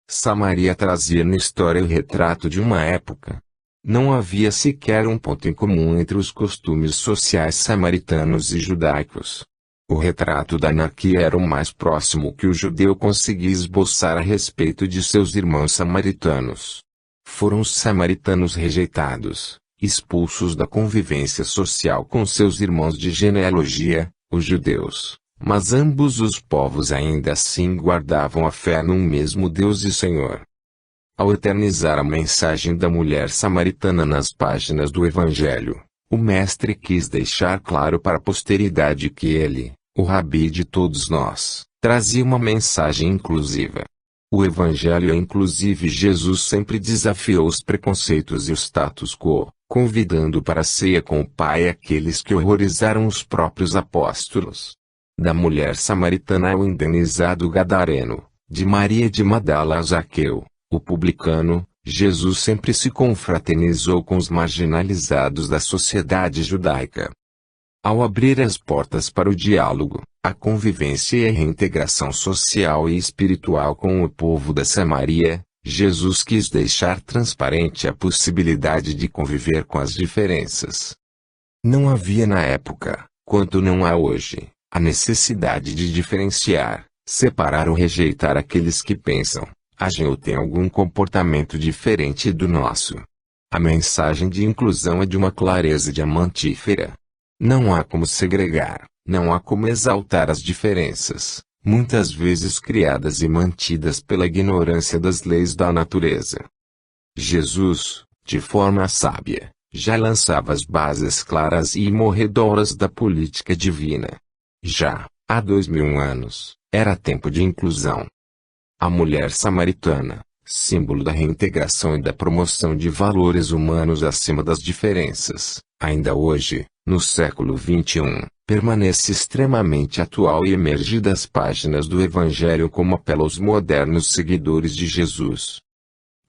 Samaria trazia na história o retrato de uma época. Não havia sequer um ponto em comum entre os costumes sociais samaritanos e judaicos. O retrato da anarquia era o mais próximo que o judeu conseguia esboçar a respeito de seus irmãos samaritanos. Foram os samaritanos rejeitados, expulsos da convivência social com seus irmãos de genealogia, os judeus, mas ambos os povos ainda assim guardavam a fé num mesmo Deus e Senhor. Ao eternizar a mensagem da mulher samaritana nas páginas do Evangelho, o Mestre quis deixar claro para a posteridade que ele, o Rabi de todos nós, trazia uma mensagem inclusiva. O Evangelho é inclusivo e Jesus sempre desafiou os preconceitos e o status quo, convidando para a ceia com o Pai aqueles que horrorizaram os próprios apóstolos. Da mulher samaritana ao indenizado gadareno, de Maria de Magdala a Zaqueu, o publicano, Jesus sempre se confraternizou com os marginalizados da sociedade judaica. Ao abrir as portas para o diálogo, a convivência e a reintegração social e espiritual com o povo da Samaria, Jesus quis deixar transparente a possibilidade de conviver com as diferenças. Não havia na época, quanto não há hoje, a necessidade de diferenciar, separar ou rejeitar aqueles que pensam, agem ou têm algum comportamento diferente do nosso. A mensagem de inclusão é de uma clareza diamantífera. Não há como segregar, não há como exaltar as diferenças, muitas vezes criadas e mantidas pela ignorância das leis da natureza. Jesus, de forma sábia, já lançava as bases claras e imorredoras da política divina. Já, há 2000 anos, era tempo de inclusão. A mulher samaritana, símbolo da reintegração e da promoção de valores humanos acima das diferenças, ainda hoje, no século XXI, permanece extremamente atual e emerge das páginas do Evangelho como apelo aos modernos seguidores de Jesus.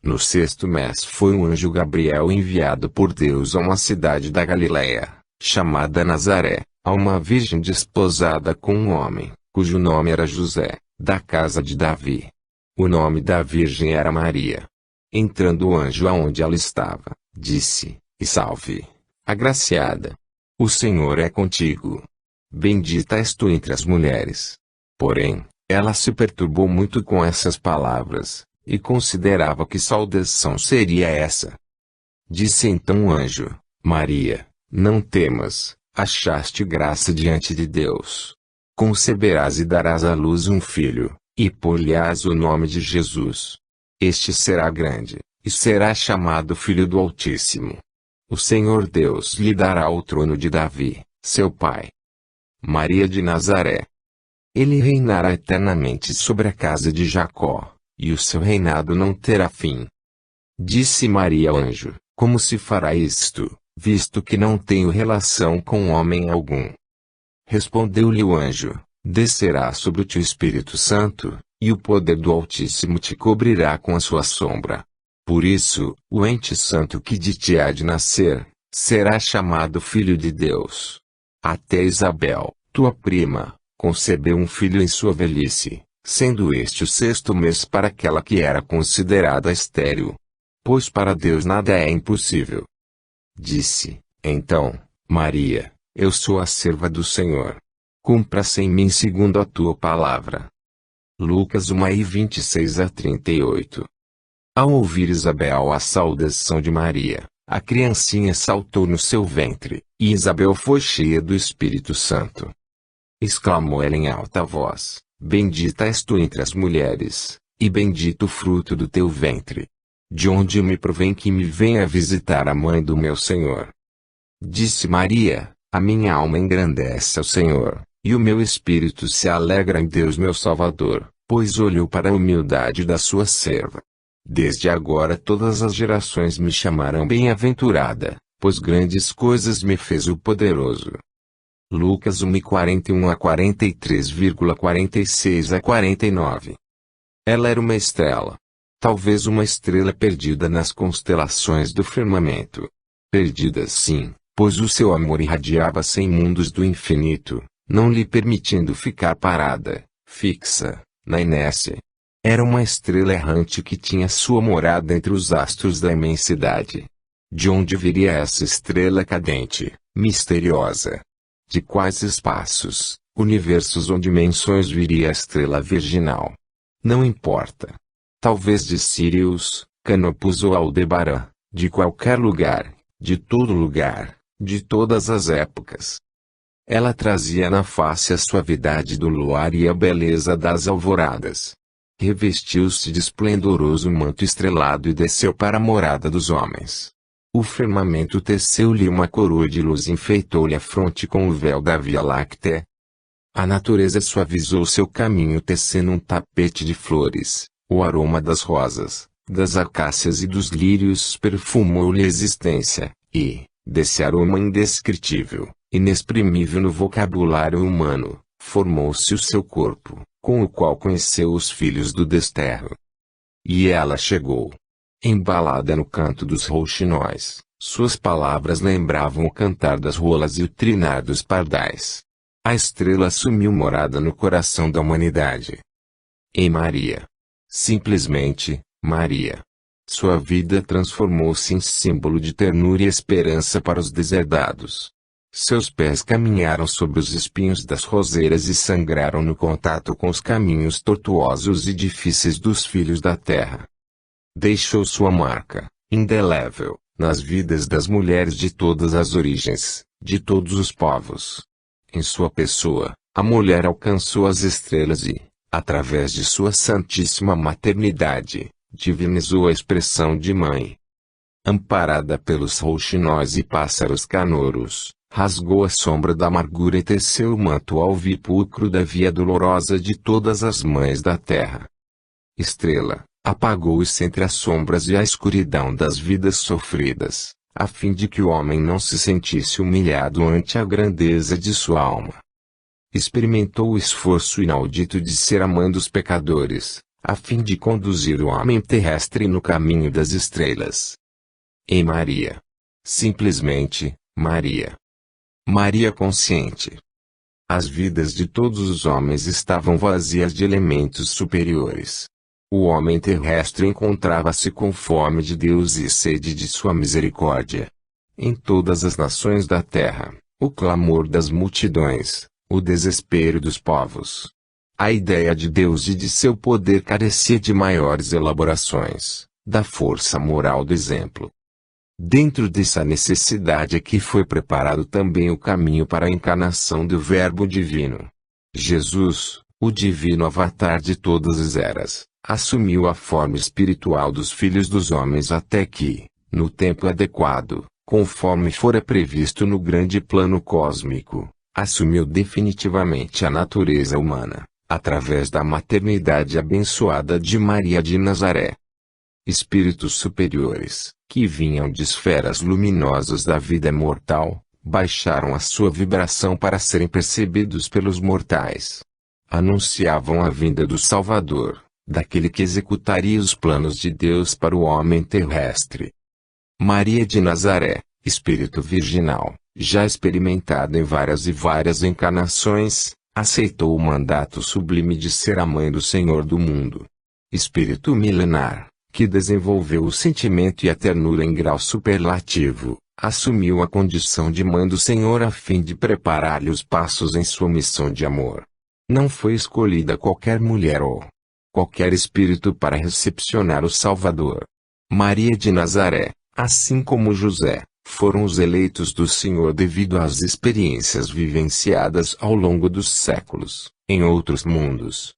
No sexto mês foi um anjo Gabriel enviado por Deus a uma cidade da Galiléia, chamada Nazaré, a uma virgem desposada com um homem, cujo nome era José, da casa de Davi. O nome da virgem era Maria. Entrando o anjo aonde ela estava, disse: E salve, agraciada! O Senhor é contigo. Bendita és tu entre as mulheres. Porém, ela se perturbou muito com essas palavras, e considerava que saudação seria essa. Disse então o anjo: Maria, não temas, achaste graça diante de Deus. Conceberás e darás à luz um filho, e pôr-lhe-ás o nome de Jesus. Este será grande, e será chamado Filho do Altíssimo. O Senhor Deus lhe dará o trono de Davi, seu pai. Maria de Nazaré. Ele reinará eternamente sobre a casa de Jacó, e o seu reinado não terá fim. Disse Maria ao anjo: Como se fará isto, visto que não tenho relação com homem algum? Respondeu-lhe o anjo: Descerá sobre ti o Espírito Santo, e o poder do Altíssimo te cobrirá com a sua sombra. Por isso, o ente santo que de ti há de nascer, será chamado Filho de Deus. Até Isabel, tua prima, concebeu um filho em sua velhice, sendo este o sexto mês para aquela que era considerada estéril. Pois para Deus nada é impossível. Disse, então, Maria: Eu sou a serva do Senhor. Cumpra-se em mim segundo a tua palavra. Lucas 1:26-38. Ao ouvir Isabel a saudação de Maria, a criancinha saltou no seu ventre, e Isabel foi cheia do Espírito Santo. Exclamou ela em alta voz: Bendita és tu entre as mulheres, e bendito o fruto do teu ventre. De onde me provém que me venha visitar a mãe do meu Senhor? Disse Maria: A minha alma engrandece ao Senhor, e o meu espírito se alegra em Deus meu Salvador, pois olhou para a humildade da sua serva. Desde agora todas as gerações me chamarão bem-aventurada, pois grandes coisas me fez o poderoso. Lucas 1:41-43,46-49. Ela era uma estrela. Talvez uma estrela perdida nas constelações do firmamento. Perdida sim, pois o seu amor irradiava sem mundos do infinito, não lhe permitindo ficar parada, fixa, na inércia. Era uma estrela errante que tinha sua morada entre os astros da imensidade. De onde viria essa estrela cadente, misteriosa? De quais espaços, universos ou dimensões viria a estrela virginal? Não importa. Talvez de Sirius, Canopus ou Aldebaran, de qualquer lugar, de todo lugar, de todas as épocas. Ela trazia na face a suavidade do luar e a beleza das alvoradas. Revestiu-se de esplendoroso manto estrelado e desceu para a morada dos homens. O firmamento teceu-lhe uma coroa de luz e enfeitou-lhe a fronte com o véu da Via Láctea. A natureza suavizou seu caminho tecendo um tapete de flores, o aroma das rosas, das acácias e dos lírios perfumou-lhe a existência, e, desse aroma indescritível, inexprimível no vocabulário humano, formou-se o seu corpo, com o qual conheceu os filhos do desterro. E ela chegou. Embalada no canto dos rouxinóis, suas palavras lembravam o cantar das rolas e o trinar dos pardais. A estrela assumiu morada no coração da humanidade. Em Maria. Simplesmente, Maria. Sua vida transformou-se em símbolo de ternura e esperança para os deserdados. Seus pés caminharam sobre os espinhos das roseiras e sangraram no contato com os caminhos tortuosos e difíceis dos filhos da terra. Deixou sua marca, indelével, nas vidas das mulheres de todas as origens, de todos os povos. Em sua pessoa, a mulher alcançou as estrelas e, através de sua santíssima maternidade, divinizou a expressão de mãe. Amparada pelos rouxinóis e pássaros canouros, rasgou a sombra da amargura e teceu o manto alvipulcro da via dolorosa de todas as mães da terra. Estrela, Apagou-se entre as sombras e a escuridão das vidas sofridas, a fim de que o homem não se sentisse humilhado ante a grandeza de sua alma. Experimentou o esforço inaudito de ser a mãe dos pecadores, a fim de conduzir o homem terrestre no caminho das estrelas. Em Maria. Simplesmente, Maria. Maria consciente. As vidas de todos os homens estavam vazias de elementos superiores. O homem terrestre encontrava-se com fome de Deus e sede de sua misericórdia. Em todas as nações da terra, o clamor das multidões, o desespero dos povos. A ideia de Deus e de seu poder carecia de maiores elaborações, da força moral do exemplo. Dentro dessa necessidade é que foi preparado também o caminho para a encarnação do Verbo Divino. Jesus, o divino avatar de todas as eras, assumiu a forma espiritual dos filhos dos homens até que, no tempo adequado, conforme fora previsto no grande plano cósmico, assumiu definitivamente a natureza humana, através da maternidade abençoada de Maria de Nazaré. Espíritos superiores, que vinham de esferas luminosas da vida mortal, baixaram a sua vibração para serem percebidos pelos mortais. Anunciavam a vinda do Salvador, daquele que executaria os planos de Deus para o homem terrestre. Maria de Nazaré, espírito virginal, já experimentado em várias e várias encarnações, aceitou o mandato sublime de ser a mãe do Senhor do mundo. Espírito milenar, que desenvolveu o sentimento e a ternura em grau superlativo, assumiu a condição de mãe do Senhor a fim de preparar-lhe os passos em sua missão de amor. Não foi escolhida qualquer mulher ou qualquer espírito para recepcionar o Salvador. Maria de Nazaré, assim como José, foram os eleitos do Senhor devido às experiências vivenciadas ao longo dos séculos, em outros mundos.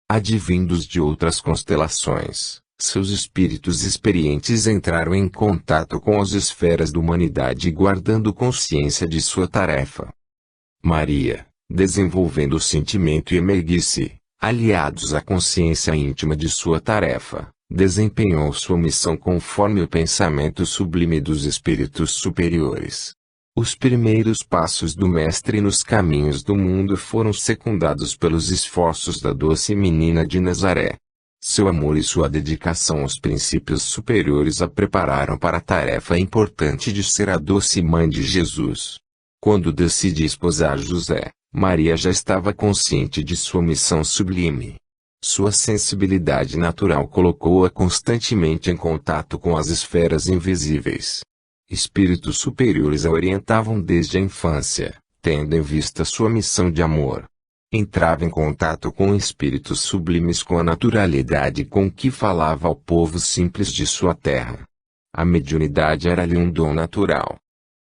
Advindos de outras constelações, seus espíritos experientes entraram em contato com as esferas da humanidade guardando consciência de sua tarefa. Maria, desenvolvendo o sentimento e emergice, aliados à consciência íntima de sua tarefa, desempenhou sua missão conforme o pensamento sublime dos espíritos superiores. Os primeiros passos do Mestre nos caminhos do mundo foram secundados pelos esforços da doce menina de Nazaré. Seu amor e sua dedicação aos princípios superiores a prepararam para a tarefa importante de ser a doce mãe de Jesus. Quando decidi esposar José, Maria já estava consciente de sua missão sublime. Sua sensibilidade natural colocou-a constantemente em contato com as esferas invisíveis. Espíritos superiores a orientavam desde a infância, tendo em vista sua missão de amor. Entrava em contato com espíritos sublimes com a naturalidade com que falava ao povo simples de sua terra. A mediunidade era-lhe um dom natural.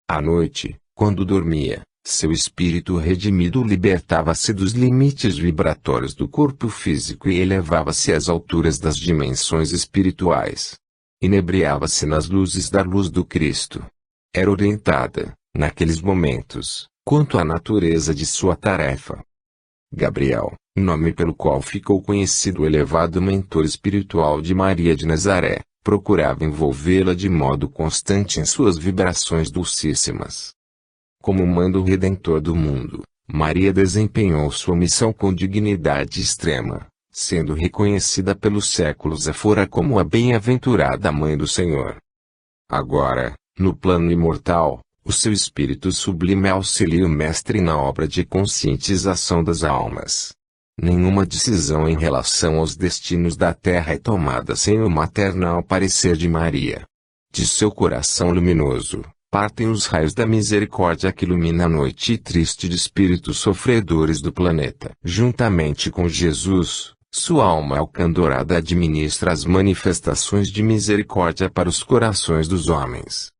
À noite, quando dormia, seu espírito redimido libertava-se dos limites vibratórios do corpo físico e elevava-se às alturas das dimensões espirituais. Inebriava-se nas luzes da luz do Cristo. Era orientada, naqueles momentos, quanto à natureza de sua tarefa. Gabriel, nome pelo qual ficou conhecido o elevado mentor espiritual de Maria de Nazaré, procurava envolvê-la de modo constante em suas vibrações dulcíssimas. Como mãe do Redentor do mundo, Maria desempenhou sua missão com dignidade extrema, sendo reconhecida pelos séculos afora como a bem-aventurada Mãe do Senhor. Agora, no plano imortal, o seu espírito sublime auxilia o Mestre na obra de conscientização das almas. Nenhuma decisão em relação aos destinos da terra é tomada sem o maternal parecer de Maria. De seu coração luminoso, partem os raios da misericórdia que ilumina a noite triste de espíritos sofredores do planeta. Juntamente com Jesus, sua alma alcandorada administra as manifestações de misericórdia para os corações dos homens.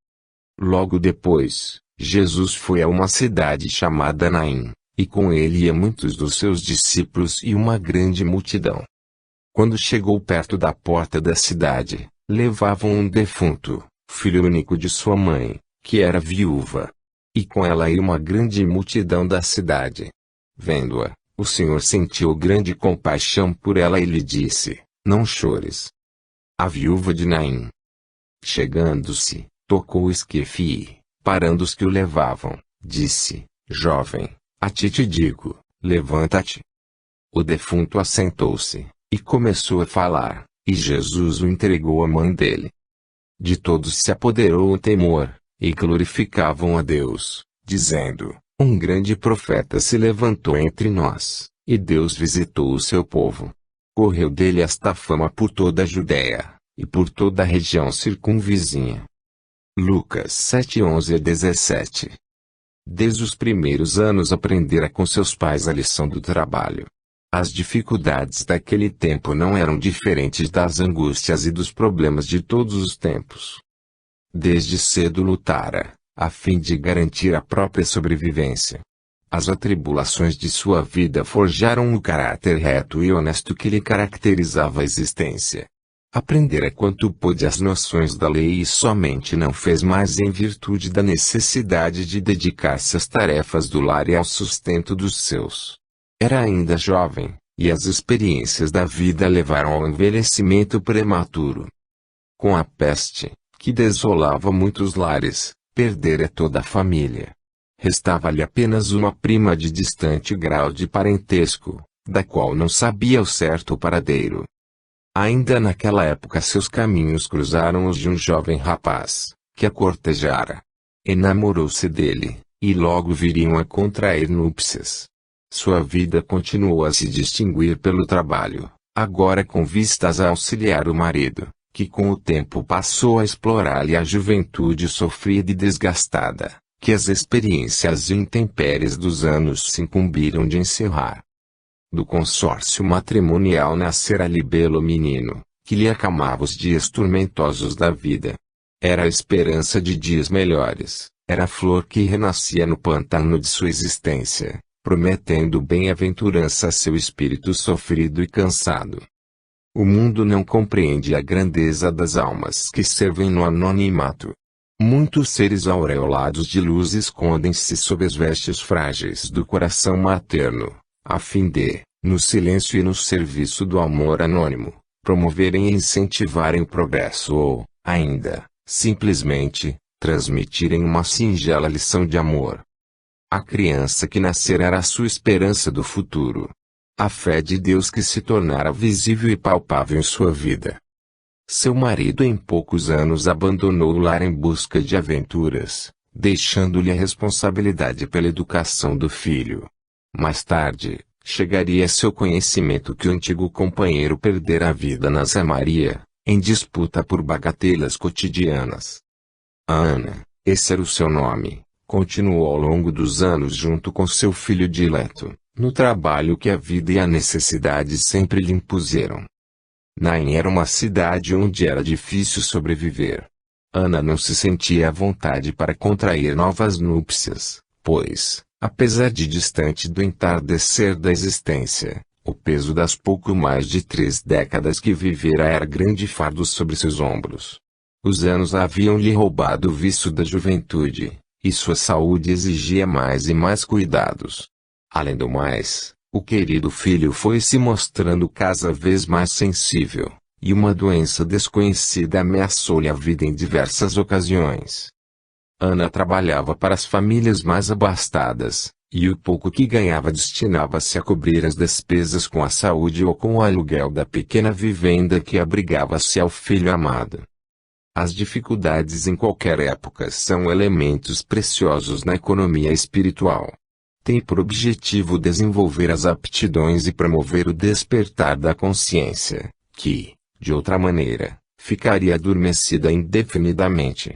Logo depois, Jesus foi a uma cidade chamada Naim, e com ele iam muitos dos seus discípulos e uma grande multidão. Quando chegou perto da porta da cidade, levavam um defunto, filho único de sua mãe, que era viúva. E com ela ia uma grande multidão da cidade. Vendo-a, o Senhor sentiu grande compaixão por ela e lhe disse: Não chores. a viúva de Naim. Chegando-se, tocou o esquife e, parando os que o levavam, disse: Jovem, a ti te digo, levanta-te. O defunto assentou-se, e começou a falar, e Jesus o entregou à mãe dele. De todos se apoderou o temor, e glorificavam a Deus, dizendo: Um grande profeta se levantou entre nós, e Deus visitou o seu povo. Correu dele esta fama por toda a Judéia, e por toda a região circunvizinha. Lucas 7:11-17. Desde os primeiros anos aprendera com seus pais a lição do trabalho. As dificuldades daquele tempo não eram diferentes das angústias e dos problemas de todos os tempos. Desde cedo lutara, a fim de garantir a própria sobrevivência. As atribulações de sua vida forjaram o caráter reto e honesto que lhe caracterizava a existência. Aprendera quanto pôde as noções da lei e somente não fez mais em virtude da necessidade de dedicar-se às tarefas do lar e ao sustento dos seus. Era ainda jovem, e as experiências da vida levaram ao envelhecimento prematuro. Com a peste, que desolava muitos lares, perdera toda a família. Restava-lhe apenas uma prima de distante grau de parentesco, da qual não sabia ao certo o paradeiro. Ainda naquela época seus caminhos cruzaram os de um jovem rapaz, que a cortejara. Enamorou-se dele, e logo viriam a contrair núpcias. Sua vida continuou a se distinguir pelo trabalho, agora com vistas a auxiliar o marido, que com o tempo passou a explorar-lhe a juventude sofrida e desgastada, que as experiências e intempéries dos anos se incumbiram de encerrar. Do consórcio matrimonial nascera-lhe belo menino, que lhe acalmava os dias tormentosos da vida. Era a esperança de dias melhores, era a flor que renascia no pântano de sua existência, prometendo bem-aventurança a seu espírito sofrido e cansado. O mundo não compreende a grandeza das almas que servem no anonimato. Muitos seres aureolados de luz escondem-se sob as vestes frágeis do coração materno, a fim de, no silêncio e no serviço do amor anônimo, promoverem e incentivarem o progresso ou, ainda, simplesmente, transmitirem uma singela lição de amor. A criança que nascera era a sua esperança do futuro. A fé de Deus que se tornara visível e palpável em sua vida. Seu marido em poucos anos abandonou o lar em busca de aventuras, deixando-lhe a responsabilidade pela educação do filho. Mais tarde, chegaria a seu conhecimento que o antigo companheiro perdera a vida na Zé Maria, em disputa por bagatelas cotidianas. Ana, esse era o seu nome, continuou ao longo dos anos junto com seu filho dileto, no trabalho que a vida e a necessidade sempre lhe impuseram. Naim era uma cidade onde era difícil sobreviver. Ana não se sentia à vontade para contrair novas núpcias, pois, apesar de distante do entardecer da existência, o peso das pouco mais de 3 décadas que vivera era grande fardo sobre seus ombros. Os anos haviam-lhe roubado o vício da juventude, e sua saúde exigia mais e mais cuidados. Além do mais, o querido filho foi se mostrando cada vez mais sensível, e uma doença desconhecida ameaçou-lhe a vida em diversas ocasiões. Ana trabalhava para as famílias mais abastadas, e o pouco que ganhava destinava-se a cobrir as despesas com a saúde ou com o aluguel da pequena vivenda que abrigava-se ao filho amado. As dificuldades em qualquer época são elementos preciosos na economia espiritual. Tem por objetivo desenvolver as aptidões e promover o despertar da consciência, que, de outra maneira, ficaria adormecida indefinidamente.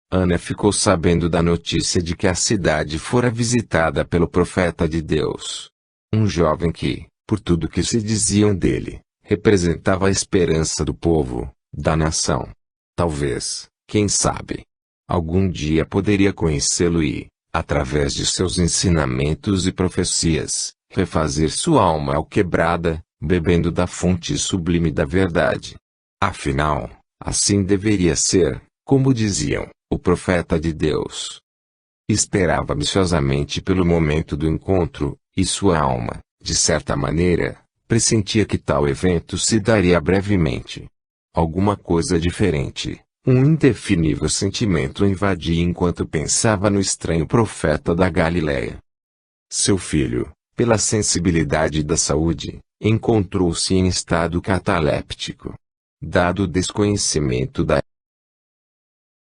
Ana ficou sabendo da notícia de que a cidade fora visitada pelo profeta de Deus. Um jovem que, por tudo que se diziam dele, representava a esperança do povo, da nação. Talvez, quem sabe, algum dia poderia conhecê-lo e, através de seus ensinamentos e profecias, refazer sua alma alquebrada, bebendo da fonte sublime da verdade. Afinal, assim deveria ser, como diziam, o profeta de Deus. Esperava ansiosamente pelo momento do encontro, e sua alma, de certa maneira, pressentia que tal evento se daria brevemente. Alguma coisa diferente, um indefinível sentimento o invadia enquanto pensava no estranho profeta da Galileia. Seu filho, pela sensibilidade da saúde, encontrou-se em estado cataléptico. Dado o desconhecimento da